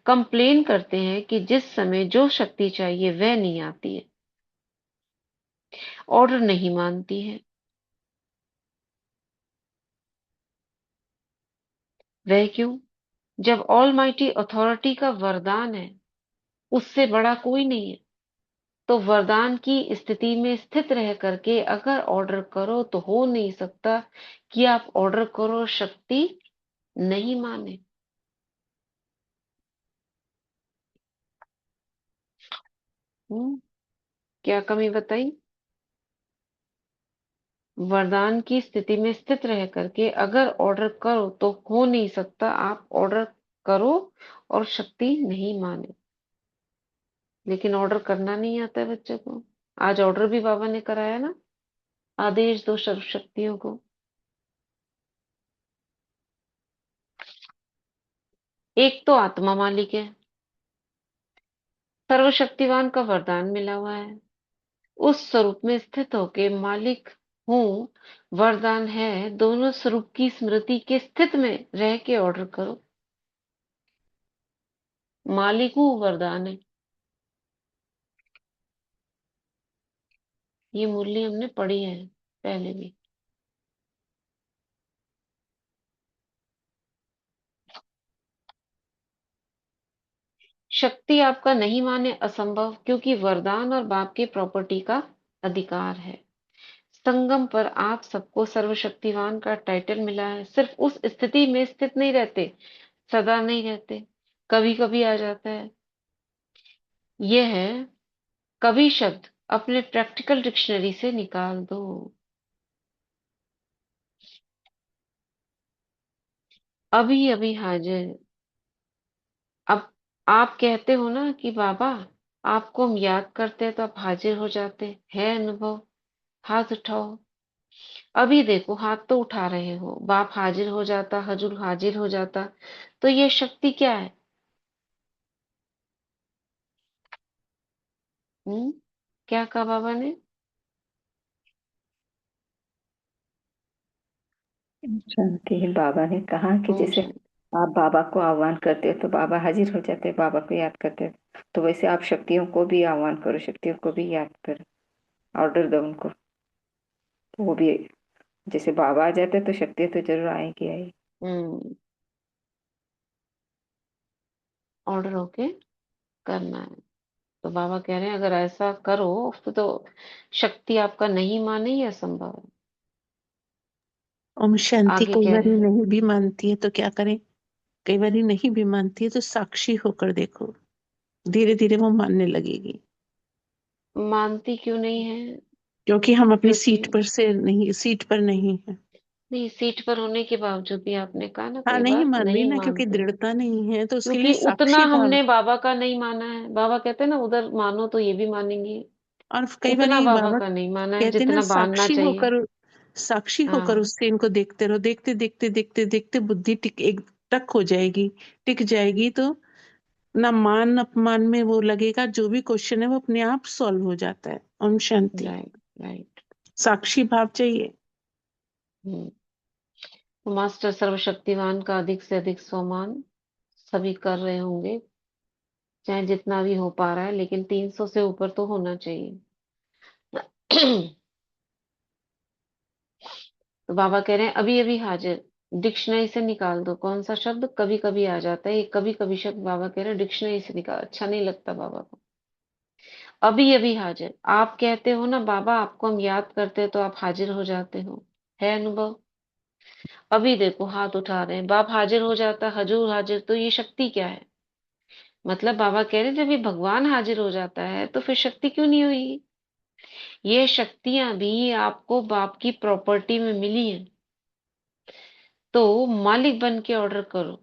कंप्लेन करते हैं कि जिस समय जो शक्ति चाहिए वह नहीं आती है, ऑर्डर नहीं मानती है। वह क्यों? जब ऑल माइटी अथॉरिटी का वरदान है, उससे बड़ा कोई नहीं है, तो वरदान की स्थिति में स्थित रह करके अगर ऑर्डर करो तो हो नहीं सकता कि आप ऑर्डर करो शक्ति नहीं माने। क्या कमी बताई? वरदान की स्थिति में स्थित रह करके अगर ऑर्डर करो तो हो नहीं सकता आप ऑर्डर करो और शक्ति नहीं माने। लेकिन ऑर्डर करना नहीं आता है बच्चे को। आज ऑर्डर भी बाबा ने कराया ना, आदेश दो सर्व शक्तियों को। एक तो आत्मा मालिक है, सर्वशक्तिवान का वरदान मिला हुआ है, उस स्वरूप में स्थित होके मालिक हूँ, वरदान है, दोनों स्वरूप की स्मृति के स्थित में रह के ऑर्डर करो। मालिक हूँ वरदान है। ये मुरली हमने पढ़ी है पहले भी। शक्ति आपका नहीं माने असंभव, क्योंकि वरदान और बाप की प्रॉपर्टी का अधिकार है। संगम पर आप सबको सर्वशक्तिवान का टाइटल मिला है। सिर्फ उस स्थिति में स्थित नहीं रहते, सदा नहीं रहते, कभी कभी आ जाता है। यह है कभी शब्द अपने प्रैक्टिकल डिक्शनरी से निकाल दो। अभी अभी हाजिर। अब आप कहते हो ना कि बाबा आपको हम याद करते हैं तो आप हाजिर हो जाते हैं, अनुभव? हाथ उठाओ। अभी देखो हाथ तो उठा रहे हो, बाप हाजिर हो जाता, हजूर हाजिर हो जाता, तो ये शक्ति क्या है? हम्म? क्या कहा बाबा ने? शांति। बाबा ने कहा कि ओम जैसे शांति। आप बाबा को आह्वान करते हो तो बाबा हाजिर हो जाते हैं, बाबा को याद करते हो, तो वैसे आप शक्तियों को भी आह्वान करो, शक्तियों को भी याद करो, ऑर्डर दो उनको, तो वो भी जैसे बाबा आ जाते हैं तो शक्तियां तो जरूर आएगी आई। हम्म। ऑर्डर होके करना है। तो बाबा कह रहे हैं अगर ऐसा करो तो शक्ति आपका नहीं माने ये असंभव है। ओम शांति। आगे कई कह बार रहे हैं नहीं भी मानती है तो क्या करें? कई बार नहीं भी मानती है तो साक्षी होकर देखो, धीरे धीरे वो मानने लगेगी। मानती क्यों नहीं है? क्योंकि हम अपनी क्योंकि सीट पर नहीं है। नहीं, सीट पर होने के बावजूद भी आपने कहा ना हाँ, कई नहीं बार मान रही नहीं ना, क्योंकि मानते, दृढ़ता नहीं है, तो उसके लिए क्योंकि उतना साक्षी भाव। हमने बाबा का नहीं माना है। बाबा कहते हैं ना, उधर मानो तो ये भी मानेंगे। और कई बार उतना बाबा बाबा का नहीं माना है कहते हैं ना, जितना मानना चाहिए। साक्षी होकर हाँ, उससे इनको देखते रहो, देखते देखते देखते देखते बुद्धि टिक एक टक हो जाएगी, टिक जाएगी, तो ना मान अपमान में वो लगेगा, जो भी क्वेश्चन है वो अपने आप सॉल्व हो जाता है। ओम शांति। Right, right. साक्षी भाव चाहिए। हम्म। तो मास्टर सर्वशक्तिमान का अधिक से अधिक सम्मान सभी कर रहे होंगे, चाहे जितना भी हो पा रहा है, लेकिन 300 से ऊपर तो होना चाहिए। तो बाबा कह रहे हैं अभी अभी हाजिर, डिक्शनरी से निकाल दो। कौन सा शब्द कभी कभी आ जाता है, ये कभी कभी शब्द बाबा कह रहे हैं डिक्शनरी से निकाल, अच्छा नहीं लगता बाबा को। अभी अभी हाजिर, आप कहते हो ना बाबा आपको हम याद करते हैं तो आप हाजिर हो जाते हो, है अनुभव। अभी देखो हाथ उठा रहे हैं, बाप हाजिर हो जाता, हजूर हाजिर, तो ये शक्ति क्या है? मतलब बाबा कह रहे हैं जब ये भगवान हाजिर हो जाता है तो फिर शक्ति क्यों नहीं हुई? ये शक्तियां भी आपको बाप की प्रॉपर्टी में मिली हैं, तो मालिक बन के ऑर्डर करो।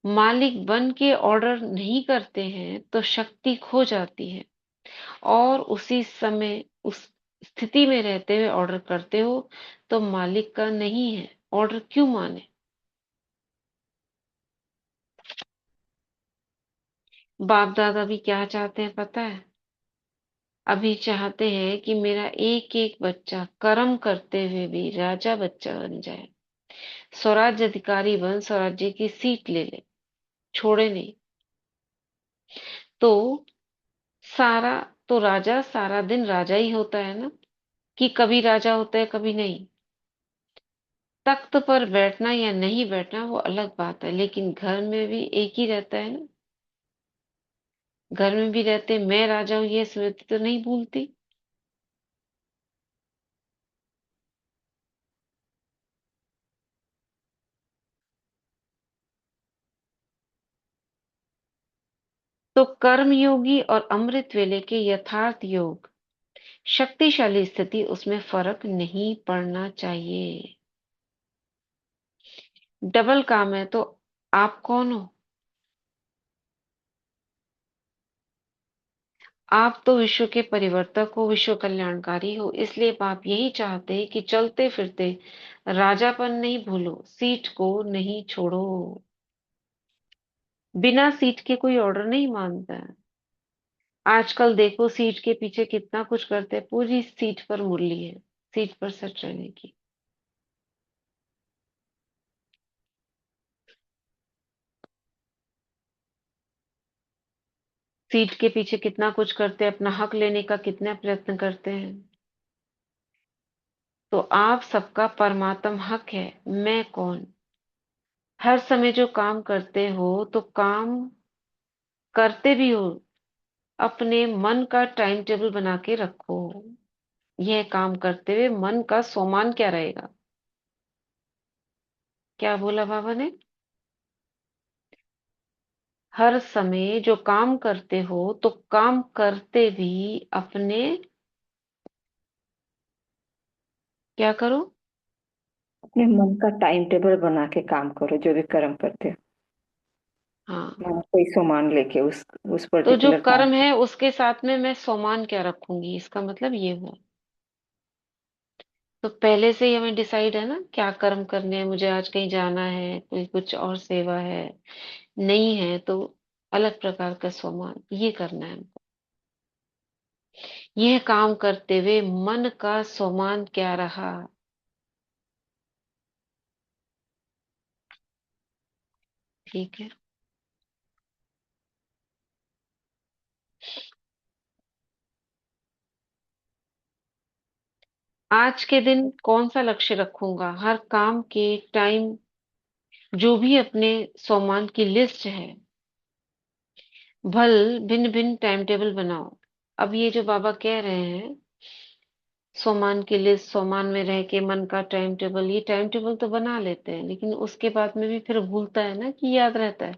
मालिक बन के ऑर्डर नहीं करते हैं तो शक्ति खो जाती है, और उसी समय उस स्थिति में रहते हुए ऑर्डर करते हो तो मालिक का नहीं है, ऑर्डर क्यों माने? बाप दादा भी क्या चाहते हैं पता है? अभी चाहते हैं कि मेरा एक एक बच्चा कर्म करते हुए भी राजा बच्चा बन जाए, स्वराज्य अधिकारी बन स्वराज्य की सीट ले ले, छोड़े नहीं। तो सारा तो राजा सारा दिन राजा ही होता है ना, कि कभी राजा होता है कभी नहीं। तख्त पर बैठना या नहीं बैठना वो अलग बात है, लेकिन घर में भी एक ही रहता है ना। घर में भी रहते मैं राजा हूं ये स्मृति तो नहीं भूलती। तो कर्म योगी और अमृत वेले के यथार्थ योग, शक्तिशाली स्थिति, उसमें फर्क नहीं पड़ना चाहिए। डबल काम है तो आप कौन हो? आप तो विश्व के परिवर्तक हो, विश्व कल्याणकारी हो, इसलिए आप यही चाहते हैं कि चलते फिरते राजापन नहीं भूलो, सीट को नहीं छोड़ो। बिना सीट के कोई ऑर्डर नहीं मानता है। आजकल देखो सीट के पीछे कितना कुछ करते हैं, पूरी सीट पर मुरली है, सीट पर सेट रहने की। सीट के पीछे कितना कुछ करते हैं, अपना हक लेने का कितना प्रयत्न करते हैं। तो आप सबका परमात्म हक है, मैं कौन? हर समय जो काम करते हो तो काम करते भी हो, अपने मन का टाइम टेबल बना के रखो। यह काम करते हुए मन का सोमान क्या रहेगा? क्या बोला बाबा ने? हर समय जो काम करते हो तो काम करते भी अपने क्या करो? अपने मन का टाइम टेबल बना के काम करो, जो भी कर्म करते हो। हाँ, हाँ, कोई सामान लेके उस तो जो पर्टिकुलर काम। कर्म है उसके साथ में मैं सोमान क्या रखूंगी, इसका मतलब ये हुआ। तो पहले से ही हमें डिसाइड है ना क्या कर्म करने हैं, मुझे आज कहीं जाना है, कोई कुछ और सेवा है, नहीं है तो अलग प्रकार का सोमान ये करना है हमको। यह काम करते हुए मन का सोमान क्या रहा? ठीक है। आज के दिन कौन सा लक्ष्य रखूंगा? हर काम के टाइम जो भी अपने सोमान की लिस्ट है, भल भिन्न भिन्न टाइम टेबल बनाओ। अब ये जो बाबा कह रहे हैं सोमान की लिस्ट, सोमान में रह के मन का टाइम टेबल, ये टाइम टेबल तो बना लेते हैं, लेकिन उसके बाद में भी फिर भूलता है ना कि याद रहता है।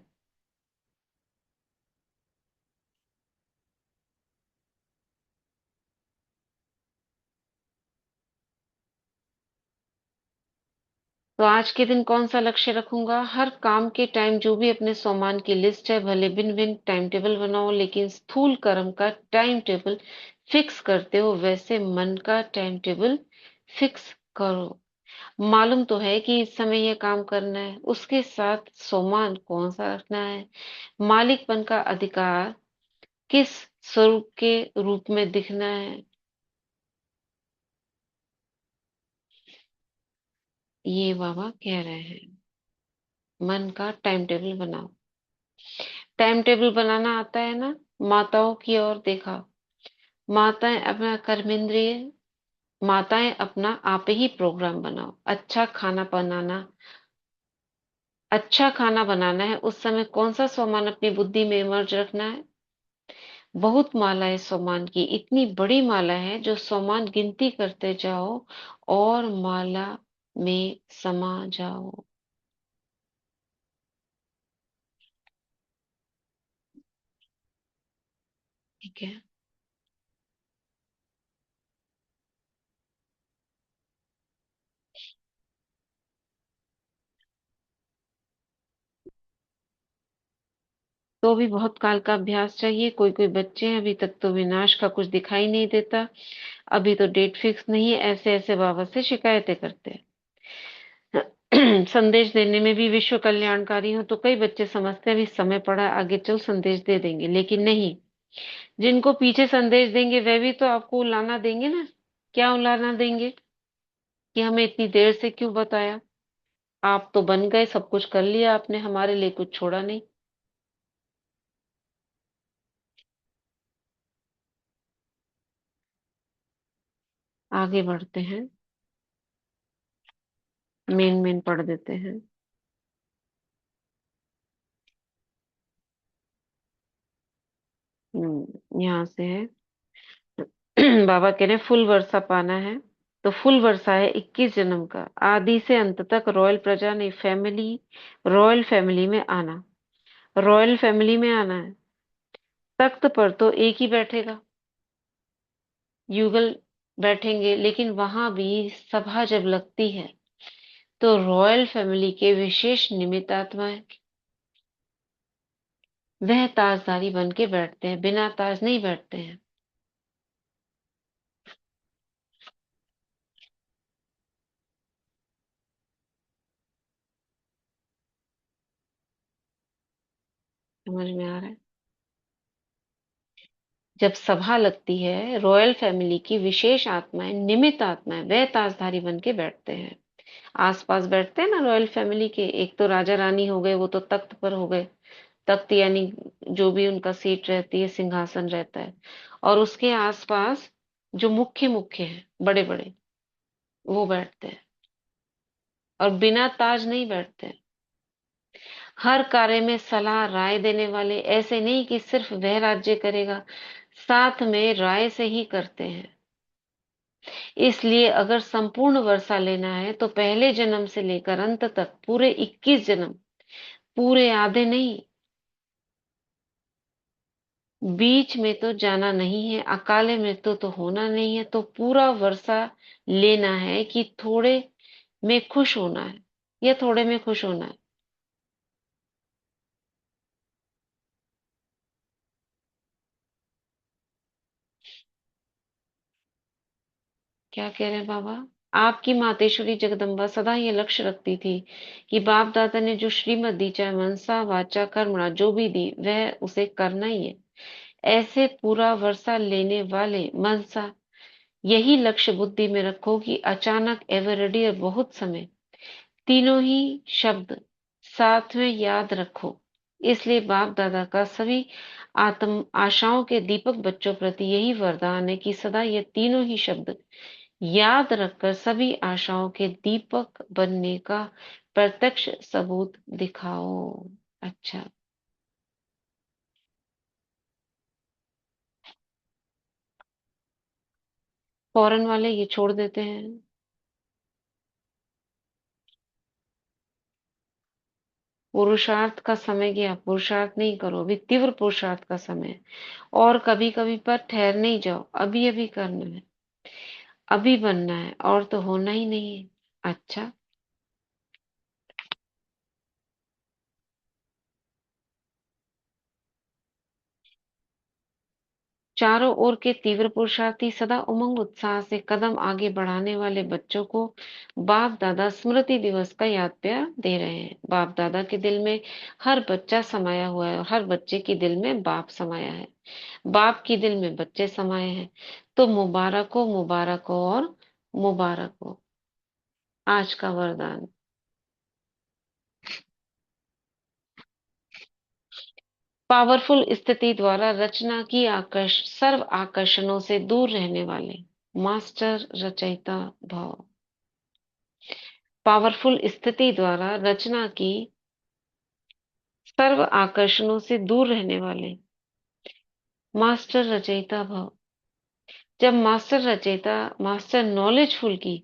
तो आज के दिन कौन सा लक्ष्य रखूंगा? हर काम के टाइम जो भी अपने सोमान की लिस्ट है, भले भिन्न भिन्न टाइम टेबल बनाओ, लेकिन स्थूल कर्म का टाइम टेबल फिक्स करते हो वैसे मन का टाइम टेबल फिक्स करो। मालूम तो है कि इस समय यह काम करना है, उसके साथ सोमान कौन सा रखना है, मालिकपन का अधिकार किस स्वरूप के रूप में दिखना है, ये बाबा कह रहे हैं। मन का टाइम टेबल बनाओ। टाइम टेबल बनाना आता है ना? माताओं की ओर देखा, माताएं अपना कर्मेंद्रिय, माताएं अपना आप ही प्रोग्राम बनाओ। अच्छा खाना बनाना है, उस समय कौन सा सोमान अपनी बुद्धि में इमर्ज रखना है? बहुत माला है सोमान की, इतनी बड़ी माला है जो सोमान गिनती करते जाओ और माला में समा जाओ। ठीक है। तो भी बहुत काल का अभ्यास चाहिए। कोई कोई बच्चे हैं अभी तक तो विनाश का कुछ दिखाई नहीं देता, अभी तो डेट फिक्स नहीं है, ऐसे ऐसे बाबा से शिकायतें करते हैं। संदेश देने में भी विश्व कल्याणकारी हो तो कई बच्चे समझते हैं अभी समय पड़ा है, आगे चल संदेश दे देंगे, लेकिन नहीं। जिनको पीछे संदेश देंगे वे भी तो आपको उलाना देंगे ना। क्या उलाना देंगे? कि हमें इतनी देर से क्यों बताया, आप तो बन गए, सब कुछ कर लिया आपने, हमारे लिए कुछ छोड़ा नहीं। आगे बढ़ते हैं, मेन मेन पढ़ देते हैं। यहाँ से है। बाबा कह रहे हैं फुल वर्षा पाना है, तो फुल वर्षा है 21 जन्म का, आदि से अंत तक रॉयल प्रजा ने फैमिली, रॉयल फैमिली में आना, रॉयल फैमिली में आना है। तख्त पर तो एक ही बैठेगा, युगल बैठेंगे, लेकिन वहां भी सभा जब लगती है तो रॉयल फैमिली के विशेष निमित्त आत्माएं वह ताजदारी बन के बैठते हैं, बिना ताज नहीं बैठते हैं। समझ में आ रहा है? जब सभा लगती है रॉयल फैमिली की विशेष आत्माएं, निमित्त आत्माएं, वह ताजधारी बन के बैठते हैं। आसपास बैठते हैं ना रॉयल फैमिली के, एक तो राजा रानी हो गए, वो तो तख्त पर हो गए, तख्त यानी जो भी उनका सीट रहती है, सिंहासन रहता है, और उसके आसपास जो मुख्य मुख्य हैं, बड़े बड़े, वो बैठते हैं, और बिना ताज नहीं बैठते हैं। हर कार्य में सलाह राय देने वाले, ऐसे नहीं कि सिर्फ वह राज्य करेगा, साथ में राय से ही करते हैं। इसलिए अगर संपूर्ण वर्षा लेना है तो पहले जन्म से लेकर अंत तक पूरे 21 जन्म, पूरे आधे नहीं, बीच में तो जाना नहीं है, अकाले मृत्यु तो होना नहीं है, तो पूरा वर्षा लेना है कि थोड़े में खुश होना है, या थोड़े में खुश होना है। क्या कह रहे हैं बाबा? आपकी मातेश्वरी जगदम्बा सदा ये लक्ष्य रखती थी कि बाप दादा ने जो श्रीमत दी, चाहे मनसा वाचा कर्मणा जो भी दी, वह उसे करना ही है। ऐसे पूरा वर्षा लेने वाले मनसा, यही लक्ष्य बुद्धि में रखो कि अचानक, एवर रेडी और बहुत समय, तीनों ही शब्द साथ में याद रखो। इसलिए बाप दादा का सभी आत्म आशाओं के दीपक बच्चों प्रति यही वरदान है कि सदा ये तीनों ही शब्द याद रखकर सभी आशाओं के दीपक बनने का प्रत्यक्ष सबूत दिखाओ। अच्छा, फौरन वाले ये छोड़ देते हैं। पुरुषार्थ का समय गया, पुरुषार्थ नहीं करो, अभी तीव्र पुरुषार्थ का समय है। और कभी कभी पर ठहर नहीं जाओ, अभी अभी करना है, अभी बनना है, और तो होना ही नहीं है। अच्छा, चारों ओर के तीव्र पुरुषार्थी सदा उमंग उत्साह से कदम आगे बढ़ाने वाले बच्चों को बाप दादा स्मृति दिवस का याद प्यार दे रहे हैं। बाप दादा के दिल में हर बच्चा समाया हुआ है और हर बच्चे के दिल में बाप समाया है। बाप की दिल में बच्चे समाये हैं। तो मुबारक हो, मुबारक हो और मुबारक हो। आज का वरदान। पावरफुल स्थिति द्वारा रचना की सर्व आकर्षणों से दूर रहने वाले मास्टर रचयिता भाव। पावरफुल स्थिति द्वारा रचना की सर्व आकर्षणों से दूर रहने वाले मास्टर रचयिता भाव। जब मास्टर रचयिता, मास्टर नॉलेजफुल की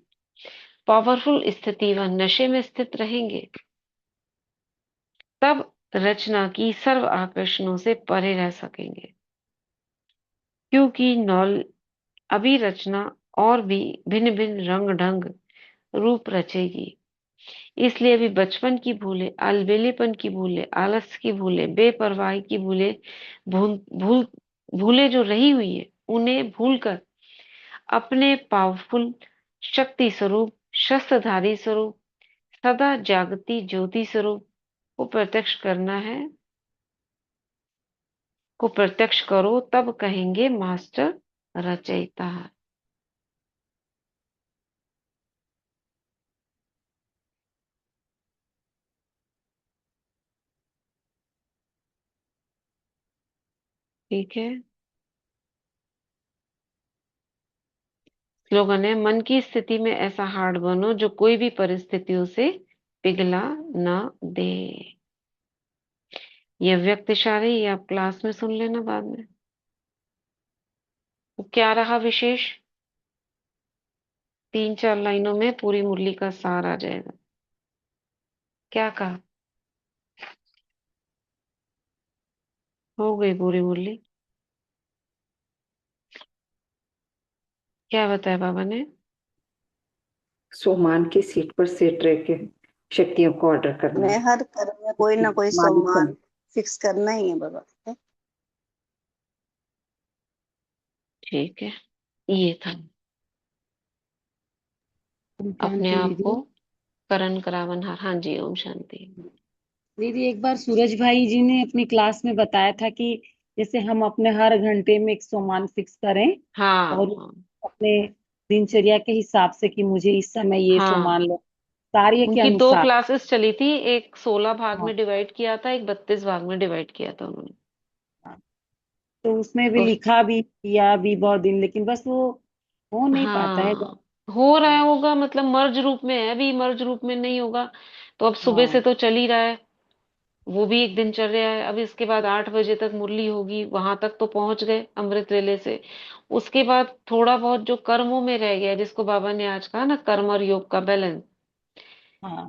पावरफुल स्थिति व नशे में स्थित रहेंगे, तब रचना की सर्व आकर्षणों से परे रह सकेंगे। क्योंकि अभी रचना और भी भिन्न भिन्न रंग ढंग रूप रचेगी। इसलिए अभी बचपन की भूले, अलबेलेपन की भूले, आलस की भूले, बेपरवाही की भूले, भूल भूल भूले जो रही हुई है, उन्हें भूलकर अपने पावरफुल शक्ति स्वरूप, शस्त्रधारी स्वरूप, सदा जागती ज्योति स्वरूप को प्रत्यक्ष करना है, को प्रत्यक्ष करो, तब कहेंगे मास्टर रचयिता। ठीक है। स्लोगन है, मन की स्थिति में ऐसा हार्ड बनो जो कोई भी परिस्थितियों से पिघला न दे। ये व्यक्तिशाली, ये आप क्लास में सुन लेना बाद में। वो क्या रहा विशेष, 3-4 लाइनों में पूरी मुरली का सार आ जाएगा। क्या कहा, हो गई पूरी मुरली। क्या बताया बाबा ने? सोमान की सीट पर सेट रह के शक्तियों को ऑर्डर करना मैं है। हर कर्म में कोई ना कोई मालिक सम्मान फिक्स करना ही है बाबा। ठीक है, ये था ओम अपने शांति आप को दीदी। करण करावनहार। हाँ जी, ओम शांति। दीदी एक बार सूरज भाई जी ने अपनी क्लास में बताया था कि जैसे हम अपने हर घंटे में एक सोमान फिक्स करें हाँ और हाँ अपने दिनचर्या के हिसाब से कि मुझे इस समय ये हाँ। सोमान लो, कार्य के उनकी 2 अनुसार। क्लासेस चली थी, एक 16 भाग हाँ में डिवाइड किया था, एक 32 भाग में डिवाइड किया था उन्होंने। हाँ। तो उसमें भी तो लिखा भी किया भी बहुत दिन, लेकिन बस वो हो नहीं पाता है। हाँ, हो रहा होगा, मतलब मर्ज रूप में है, अभी मर्ज रूप में नहीं होगा। तो अब सुबह से हाँ तो चल ही रहा है, वो भी एक दिनचर्या है। अब इसके बाद 8 बजे तक मुरली होगी, वहां तक तो पहुंच गए अमृत वेले से। उसके बाद थोड़ा बहुत जो कर्मों में रह गया, जिसको बाबा ने आज कहा ना, कर्म और योग का बैलेंस, हाँ।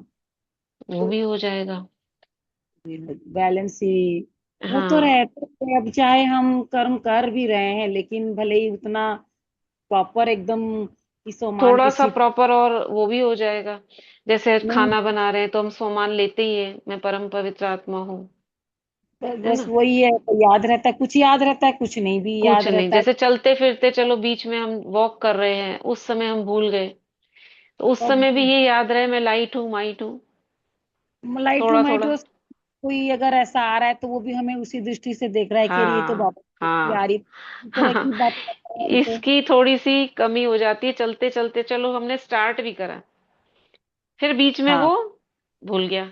वो तो भी हो जाएगा। बैलेंस ही वो तो हाँ, रहता है। अब चाहे हम कर्म कर भी रहे हैं, लेकिन भले ही उतना प्रॉपर एकदम कि सोमान थोड़ा की सा सीट प्रॉपर और वो भी हो जाएगा। जैसे नहीं। खाना बना रहे हैं तो हम सोमान लेते ही है, मैं परम पवित्र आत्मा हूँ, है बस ना। वही है, तो याद रहता है, कुछ याद रहता है, कुछ नहीं भी कुछ याद नहीं, रहता है। जैसे चलते फिरते चलो बीच में हम वॉक कर रहे हैं, उस समय हम भूल गए, तो उस तब समय भी ये याद रहे, मैं लाइट हूँ, माइट हूँ। लाइटू थोड़ा थोड़ा। माइटू कोई अगर ऐसा आ रहा है तो वो भी हमें उसी दृष्टि से देख रहा है कि अरे ये तो हाँ बाबा की आ हाँ। रही, इस तरह की बात कर रहा है हमसे। इसकी थोड़ी सी कमी हो जाती है, चलते चलते चलो हमने स्टार्ट भी करा, फिर बीच में हाँ वो भूल गया,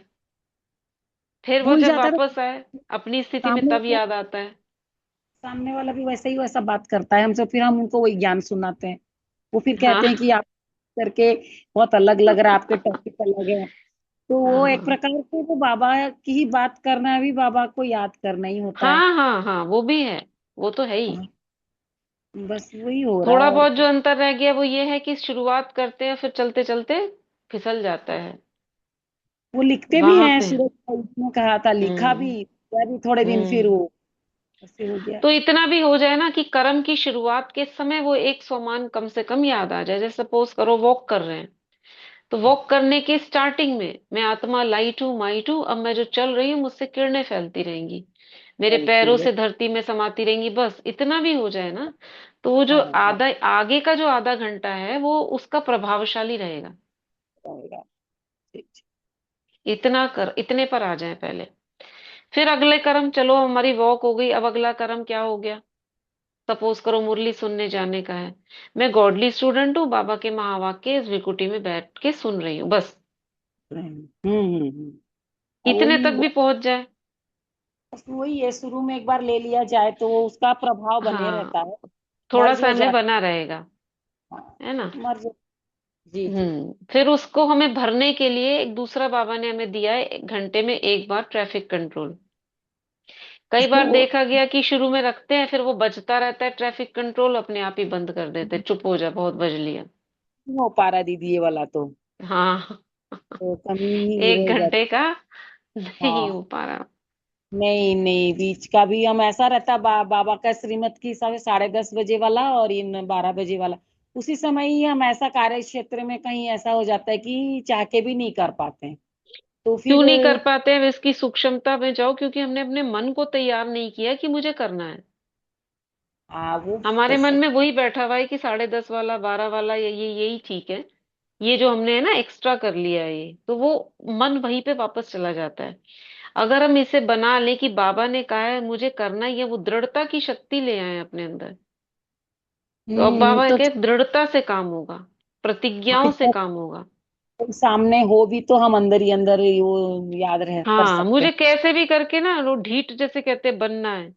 फिर वो भूल जब जाता है वापस तो आए अपनी स्थिति में सामने तब याद आता है। सामने वाला भी वैसे ही वैसा बात करता है हमसे, फिर हम उनको वही ज्ञान सुनाते हैं। वो फिर कहते हाँ। हैं कि आप करके बहुत अलग लग रहा है, आपके टॉपिक अलग है। तो वो एक हाँ प्रकार से वो बाबा की ही बात करना भी बाबा को याद करना ही होता है। हाँ हाँ हाँ, वो भी है, वो तो है ही। हाँ, बस वही हो रहा है थोड़ा और बहुत जो क्या। अंतर रह गया वो ये है कि शुरुआत करते हैं, फिर चलते चलते फिसल जाता है वो लिखते भी वहां हैं, पे। सूरज भाई ने कहा था, लिखा भी हम्म किया भी थोड़े दिन, फिर हम्म। वो ऐसे हो गया। तो इतना भी हो जाए ना कि कर्म की शुरुआत के समय वो एक सोमान कम से कम याद आ जाए। जैसे सपोज करो वॉक कर रहे हैं, तो वॉक करने के स्टार्टिंग में मैं आत्मा लाइट हूँ, माइट हूँ, अब मैं जो चल रही हूँ मुझसे किरणें फैलती रहेंगी, मेरे पैरों बिल्कुल से धरती में समाती रहेंगी, बस इतना भी हो जाए ना, तो वो जो हाँ हाँ आधा आगे का जो आधा घंटा है वो उसका प्रभावशाली रहेगा। रहेगा। ठीक ठीक। इतने पर आ जाए पहले। फिर अगले कर्म, चलो हमारी वॉक हो गई, अब अगला कर्म क्या हो गया? सपोज करो मुरली सुनने जाने का है। मैं गॉडली स्टूडेंट हूँ, बाबा के महावाक्य इस विकुटी में बैठ के सुन रही हूँ, बस हम्म। और इतने वही तक भी पहुंच जाए। वही है, शुरू में एक बार ले लिया जाए तो वो उसका प्रभाव बने रहता हाँ, है। थोड़ा मर्ज सा हो हमें जाता बना रहेगा, है। है ना। मर्ज। जी जी। फिर उसको हमें भरने के लिए एक दूसरा बाबा ने हमें दिया है, 1 घंटे में एक बार ट्रैफिक कंट्रोल। कई बार वो देखा गया कि शुरू में रखते हैं, फिर वो बजता रहता है ट्रैफिक कंट्रोल, अपने आप ही बंद कर देते हैं, चुप हो जा बहुत बज लिया। नहीं हो पा रहा दीदी, ये वाला हाँ। तो कमी ही एक रह घंटे जाती। का नहीं हाँ हो पा रहा। नहीं नहीं, बीच का भी हम ऐसा रहता बाबा का श्रीमत की समय 10:30 बजे वाला और इन 12 बजे वाला, उसी समय ही हम ऐसा कार्य क्षेत्र में कहीं ऐसा हो जाता है कि चाह के भी नहीं कर पाते हैं। तो क्यों फिर नहीं कर पाते हैं? इसकी सूक्ष्मता में जाओ, क्योंकि हमने अपने मन को तैयार नहीं किया कि मुझे करना है। वो हमारे मन कैसे। में वही बैठा हुआ है कि 10:30 वाला, 12 वाला, ये यही ठीक है। ये जो हमने है ना एक्स्ट्रा कर लिया है, ये तो वो मन वहीं पे वापस चला जाता है। अगर हम इसे बना लें कि बाबा ने कहा है मुझे करना ही है, वो दृढ़ता की शक्ति ले आए अपने अंदर, तो अब बाबा तो के दृढ़ता से काम होगा, प्रतिज्ञाओं से काम होगा। कोई सामने हो भी तो हम अंदर ही अंदर ही वो याद रह कर हाँ, सकते मुझे हैं। कैसे भी करके ना वो ढीठ जैसे कहते हैं बनना है।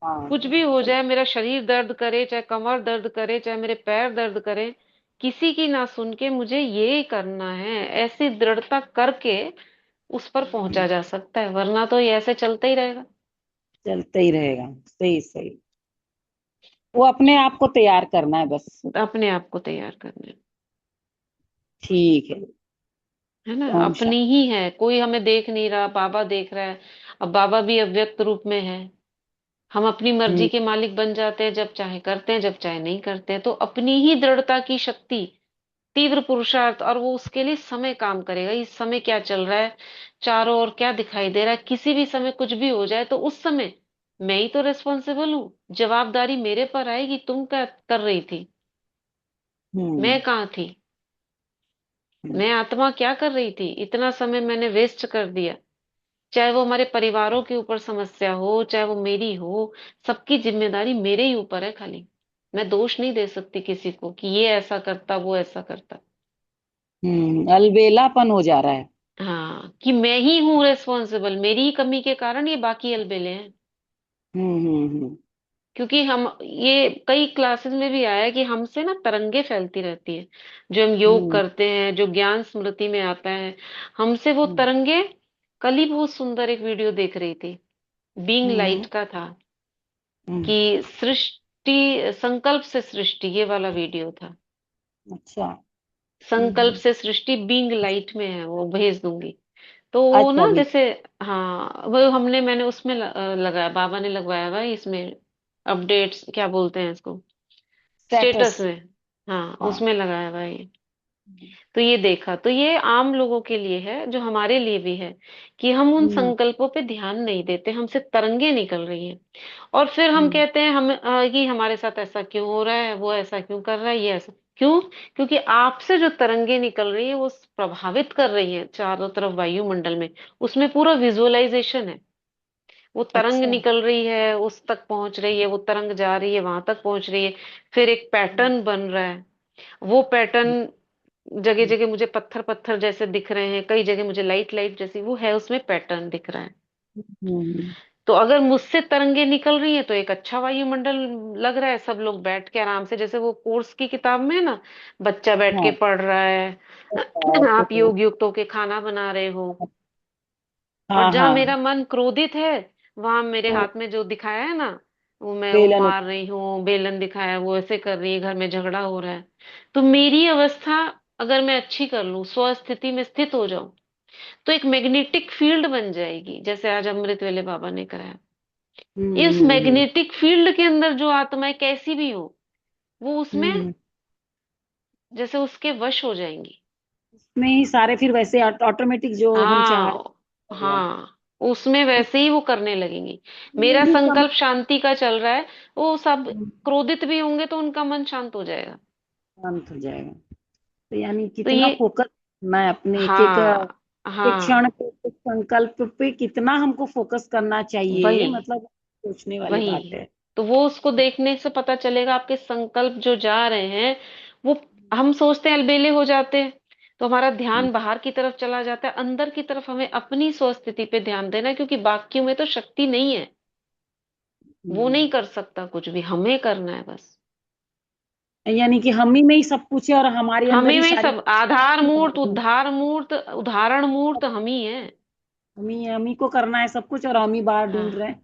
हाँ कुछ भी हो जाए, मेरा शरीर दर्द करे, चाहे कमर दर्द करे, चाहे मेरे पैर दर्द करे, किसी की ना सुन के मुझे ये करना है, ऐसी दृढ़ता करके उस पर पहुंचा जा सकता है, वरना तो ये ऐसे चलता ही रहेगा। चलते ही रहेगा। सही सही। वो अपने आप को तैयार करना है बस। अपने आप को तैयार करने, ठीक है। है ना। ओम अपनी ही है, कोई हमें देख नहीं रहा, बाबा देख रहा है। अब बाबा भी अव्यक्त रूप में है। हम अपनी मर्जी शांति। के मालिक बन जाते हैं, जब चाहे करते हैं, जब चाहे नहीं करते हैं, तो अपनी ही दृढ़ता की शक्ति, तीव्र पुरुषार्थ, और वो उसके लिए समय काम करेगा। इस समय क्या चल रहा है, चारों ओर क्या दिखाई दे रहा है, किसी भी समय कुछ भी हो जाए, तो उस समय मैं ही तो रिस्पॉन्सिबल हूँ, जवाबदारी मेरे पर आएगी। तुम क्या कर रही थी? हम्म मैं कहाँ थी? हम्म मैं आत्मा क्या कर रही थी? इतना समय मैंने वेस्ट कर दिया। चाहे वो हमारे परिवारों के ऊपर समस्या हो, चाहे वो मेरी हो, सबकी जिम्मेदारी मेरे ही ऊपर है खाली। मैं दोष नहीं दे सकती किसी को कि ये ऐसा करता, वो ऐसा करता। अलबेलापन हो जा रहा है। हाँ, कि मैं ही हूँ रेस्पॉन्सिबल, मेरी ही कमी के कारण ये बाकी अलबेले हैं। हम्म। क्योंकि हम, ये कई क्लासेस में भी आया है कि हमसे ना तरंगे फैलती रहती है, जो हम योग हम्म करते हैं, जो ज्ञान स्मृति में आता है, हमसे वो हम्म तरंगे। कल ही बहुत सुंदर एक वीडियो देख रही थी, बीइंग लाइट हम्म का था, हम्म, कि सृष्टि, संकल्प से सृष्टि, ये वाला वीडियो था। अच्छा। संकल्प हम्म, से सृष्टि बीइंग लाइट में है, वो भेज दूंगी। तो वो अच्छा ना भी। जैसे, हाँ वो मैंने उसमें लगाया, बाबा ने लगवाया हुआ है इसमें, अपडेट्स क्या बोलते हैं इसको, स्टेटस। स्टेटस में। हाँ, हाँ। उसमें लगाया हुआ है ये। तो ये देखा, तो ये आम लोगों के लिए है, जो हमारे लिए भी है, कि हम उन हम्म संकल्पों पे ध्यान नहीं देते, हमसे तरंगे निकल रही हैं। और फिर हम हम्म कहते हैं हम कि हमारे साथ ऐसा क्यों हो रहा है, वो ऐसा क्यों कर रहा है, ये ऐसा क्यों। क्योंकि आपसे जो तरंगे निकल रही है वो प्रभावित कर रही है चारों तरफ वायुमंडल में, उसमें पूरा विजुअलाइजेशन है। वो तरंग अच्छा। निकल रही है, उस तक पहुंच रही है, वो तरंग जा रही है, वहां तक पहुंच रही है, फिर एक हम्म पैटर्न बन रहा है। वो पैटर्न जगह हम्म जगह मुझे पत्थर पत्थर जैसे दिख रहे हैं, कई जगह मुझे लाइट लाइट जैसी, वो है उसमें पैटर्न दिख रहा है। हम्म, तो अगर मुझसे तरंगे निकल रही है तो एक अच्छा वायुमंडल लग रहा है, सब लोग बैठ के आराम से, जैसे वो कोर्स की किताब में है ना, बच्चा बैठ के हाँ। पढ़ रहा है, आप तो योग युक्त होके खाना बना रहे हो। और हाँ जहां हाँ। मेरा मन क्रोधित है, वहां मेरे तो हाथ में जो दिखाया है ना, वो बेलन मार रही हूँ, बेलन दिखाया है, वो ऐसे कर रही है, घर में झगड़ा हो रहा है। तो मेरी अवस्था अगर मैं अच्छी कर लूं, स्वस्थिति में स्थित हो जाऊं, तो एक मैग्नेटिक फील्ड बन जाएगी, जैसे आज अमृत वेले बाबा ने कराया। इस हम्म। मैग्नेटिक फील्ड के अंदर जो आत्माएं कैसी भी हो, वो उसमें हम्म। जैसे उसके वश हो जाएंगी। में ही सारे फिर वैसे ऑटोमेटिक जो हम चाह हाँ, रहे हैं। हाँ, उसमें वैसे ही वो करने लगेंगी। मेरा भी कम संकल्प शांति का चल रहा है, वो सब क्रोधित भी होंगे तो उनका मन शांत हो जाएगा। शांत हो जाएगा। तो यानी तो कितना ये, फोकस करना है अपने एक एक हाँ एक हाँ, क्षण पे, एक संकल्प पे कितना हमको फोकस करना चाहिए, वही मतलब सोचने वाली बात वही। है। तो वो उसको देखने से पता चलेगा आपके संकल्प जो जा रहे हैं, वो हम सोचते हैं अलबेले हो जाते हैं, तो हमारा ध्यान बाहर की तरफ चला जाता है। अंदर की तरफ हमें अपनी स्वस्थिति पे ध्यान देना है, क्योंकि बाकियों में तो शक्ति नहीं है, वो नहीं कर सकता कुछ भी, हमें करना है बस। यानी कि हम ही में ही सब कुछ है और हमारे अंदर हमें ही में सारी सब आधार मूर्त, हम उद्धार मूर्त, उदाहरण मूर्त हम ही है। ही को करना है सब कुछ, और हम ही बाहर ढूंढ हाँ, रहे हैं।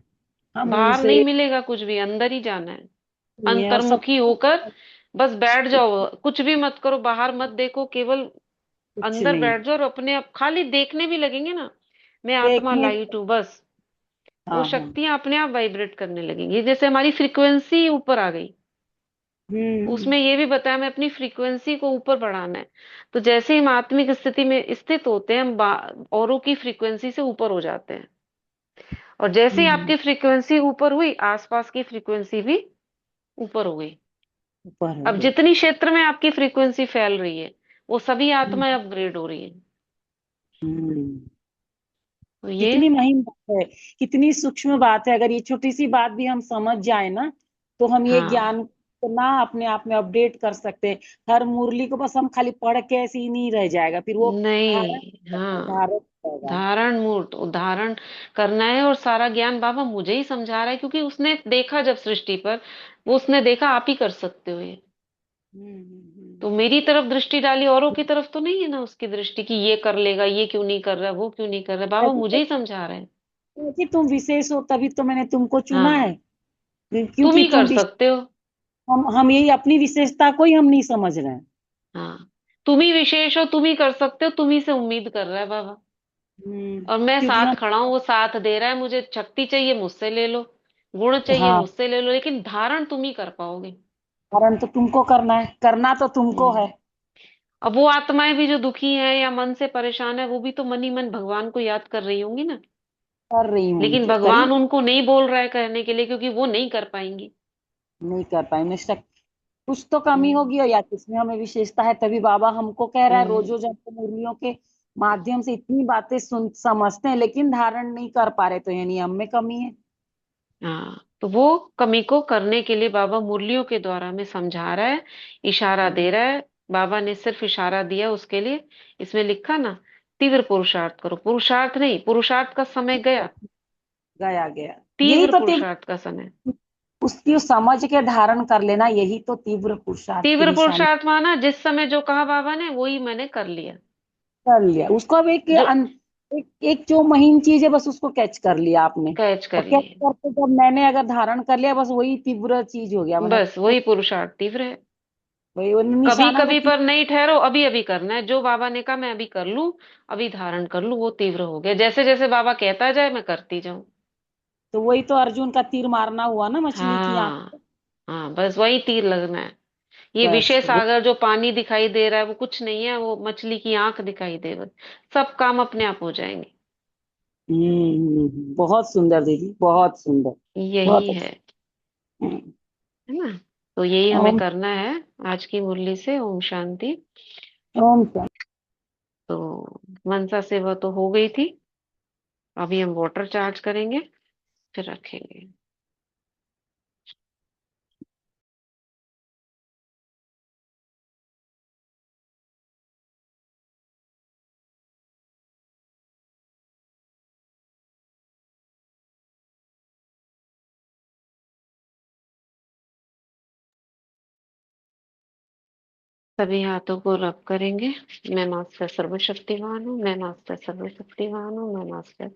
हम बाहर उनसे नहीं मिलेगा कुछ भी, अंदर ही जाना है। ये और सब अंतर्मुखी होकर बस बैठ जाओ, कुछ भी मत करो, बाहर मत देखो, केवल कुछ अंदर नहीं बैठ जाओ और अपने आप खाली देखने भी लगेंगे ना, मैं आत्मा देखने। लाइट हूँ बस, वो हाँ हाँ। शक्तियां अपने आप वाइब्रेट करने लगेंगी। जैसे हमारी फ्रीक्वेंसी ऊपर आ गई, हम्म। उसमें ये भी बताया मैं अपनी फ्रीक्वेंसी को ऊपर बढ़ाना है। तो जैसे ही हम आत्मिक स्थिति में स्थित होते हैं, हम औरों की फ्रीक्वेंसी से ऊपर हो जाते हैं। और जैसे ही हम्म। आपकी फ्रीक्वेंसी ऊपर हुई, आसपास की फ्रीक्वेंसी भी ऊपर हो गई। ऊपर हो अब गई। जितनी क्षेत्र में आपकी फ्रीक्वेंसी फैल रही है, वो सभी हम्म। आत्माएं अपग्रेड हो रही है। हम्म। तो ये, कितनी महिम बात है, कितनी सूक्ष्म बात है। अगर ये छोटी सी बात भी हम समझ जाए ना, तो हम ये हाँ, ज्ञान को ना अपने आप में अपडेट कर सकते हैं। हर मुरली को बस हम खाली पढ़ के ऐसे ही नहीं रह जाएगा, फिर वो धारण नहीं, हाँ, धारण होगा। धारण मूर्त उदाहरण करना है। और सारा ज्ञान बाबा मुझे ही समझा रहा है, क्योंकि उसने देखा जब सृष्टि पर, वो उसने देखा आप ही कर सकते हो ये। तो मेरी तरफ दृष्टि डाली, औरों की तरफ तो नहीं है ना उसकी दृष्टि कि ये कर लेगा, ये क्यों नहीं कर रहा, वो क्यों नहीं कर रहा, बाबा मुझे ही समझा रहे हैं। क्योंकि तुम विशेष हो तभी तो मैंने तुमको चुना हाँ, है। तुम क्योंकि ही कर सकते हो। हम यही अपनी विशेषता को ही हम नहीं समझ रहे हैं। हाँ, तुम ही विशेष हो, तुम ही कर सकते हो, तुम ही से उम्मीद कर रहा है बाबा। और मैं क्योंकि साथ हम खड़ा हूँ, वो साथ दे रहा है, मुझे शक्ति चाहिए मुझसे ले लो, गुण चाहिए हाँ, मुझसे ले लो, लेकिन धारण तुम ही कर पाओगे। कारण तो तुमको करना है, करना तो तुमको हम्म। है। अब वो आत्माएं भी जो दुखी हैं या मन से परेशान है, वो भी तो मन ही मन भगवान को याद कर रही होंगी ना। कर रही होंगी लेकिन तो करी, भगवान उनको नहीं बोल रहा है कहने के लिए, क्योंकि वो नहीं कर पाएंगी। नहीं कर पाए मिस्टेक। कुछ तो कमी हम्म। होगी, और या किसमें हमें विशेषता है, तभी बाबा हमको कह रहा है हम्म। रोजो जब हम मुरलियों के माध्यम से इतनी बातें सुन समझते हैं लेकिन धारण नहीं कर पा रहे, तो यानी हम में कमी है। हाँ, तो वो कमी को करने के लिए बाबा मुरलियों के द्वारा हमें समझा रहा है, इशारा दे रहा है। बाबा ने सिर्फ इशारा दिया उसके लिए, इसमें लिखा ना, तीव्र पुरुषार्थ करो, पुरुषार्थ नहीं, पुरुषार्थ का समय गया, गया गया। यही तीव्र तो तीव्र, पुरुषार्थ का समय। उसकी समझ के धारण कर लेना, यही तो तीव्र पुरुषार्थ की तीव्र निशानी। पुरुषार्थ माना जिस समय जो कहा बाबा ने वही मैंने कर लिया। कर लिया उसको। अब जो एक जो महीन चीज है बस उसको कैच कर लिया आपने। कैच और कर कैच लिए, करके जब मैंने अगर धारण कर लिया, बस वही तीव्र चीज हो गया, मैंने बस वही पुरुषार्थ तीव्र है। वही कभी निशाना तो कभी पर नहीं ठहरो, अभी अभी करना है जो बाबा ने कहा, मैं अभी कर लूं, अभी धारण कर लूं, वो तीव्र हो गया। जैसे जैसे बाबा कहता जाए मैं करती जाऊं। तो वही तो अर्जुन का तीर मारना हुआ ना मछली की आंख हाँ, पे। हाँ, बस वही तीर लगना है। ये बस विषय वो। सागर जो पानी दिखाई दे रहा है वो कुछ नहीं है, वो मछली की आंख दिखाई दे, बस सब काम अपने आप हो जाएंगे। बहुत सुंदर दीदी, बहुत सुंदर। बहुत यही अच्छा। है है ना। तो यही हमें ओम। करना है आज की मुरली से। ओम शांति। ओम शांति। तो मनसा सेवा तो हो गई थी, अभी हम वाटर चार्ज करेंगे, फिर रखेंगे। सभी हाथों को रब करेंगे। मैं मास्टर सर्वशक्तिवान हूँ, मैं मास्टर सर्वशक्तिवान हूँ, मैं मास्टर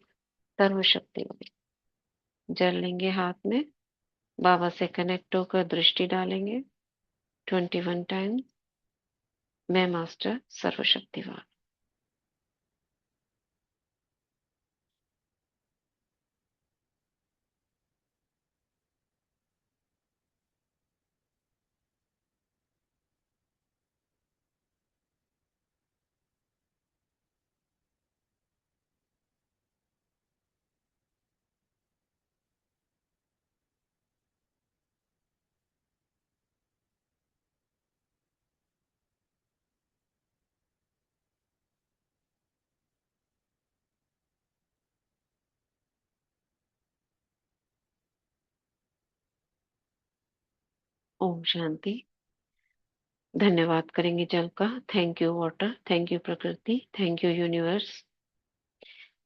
सर्वशक्तिवान। जल लेंगे हाथ में, बाबा से कनेक्ट होकर दृष्टि डालेंगे 21 टाइम। मैं मास्टर सर्वशक्तिवान। ओम शांति। धन्यवाद करेंगे जल का। Thank you water, thank you प्रकृति, थैंक यू यूनिवर्स।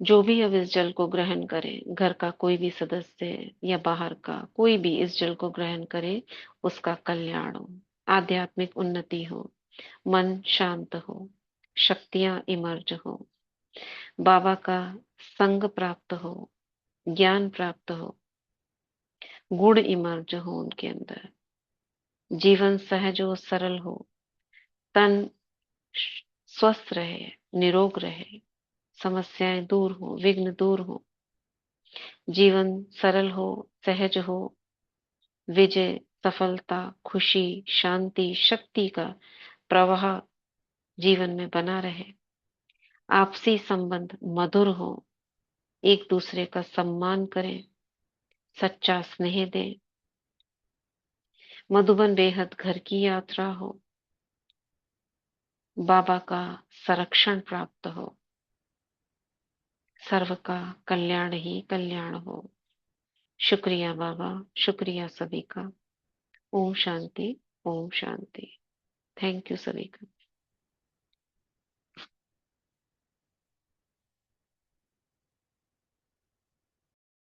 जो भी अब इस जल को ग्रहण करे, घर का कोई भी सदस्य या बाहर का कोई भी इस जल को ग्रहण करे, उसका कल्याण हो, आध्यात्मिक उन्नति हो, मन शांत हो, शक्तियां इमर्ज हो, बाबा का संग प्राप्त हो, ज्ञान प्राप्त हो, गुण इमर्ज हो उनके अंदर, जीवन सहज हो, सरल हो, तन स्वस्थ रहे, निरोग रहे, समस्याएं दूर हो, विघ्न दूर हो, जीवन सरल हो, सहज हो, विजय, सफलता, खुशी, शांति, शक्ति का प्रवाह जीवन में बना रहे, आपसी संबंध मधुर हो, एक दूसरे का सम्मान करें, सच्चा स्नेह दें, मधुबन बेहद घर की यात्रा हो, बाबा का संरक्षण प्राप्त हो, सर्व का कल्याण ही कल्याण हो। शुक्रिया बाबा, शुक्रिया सभी का। ओम शांति, ओम शांति। थैंक यू सभी का।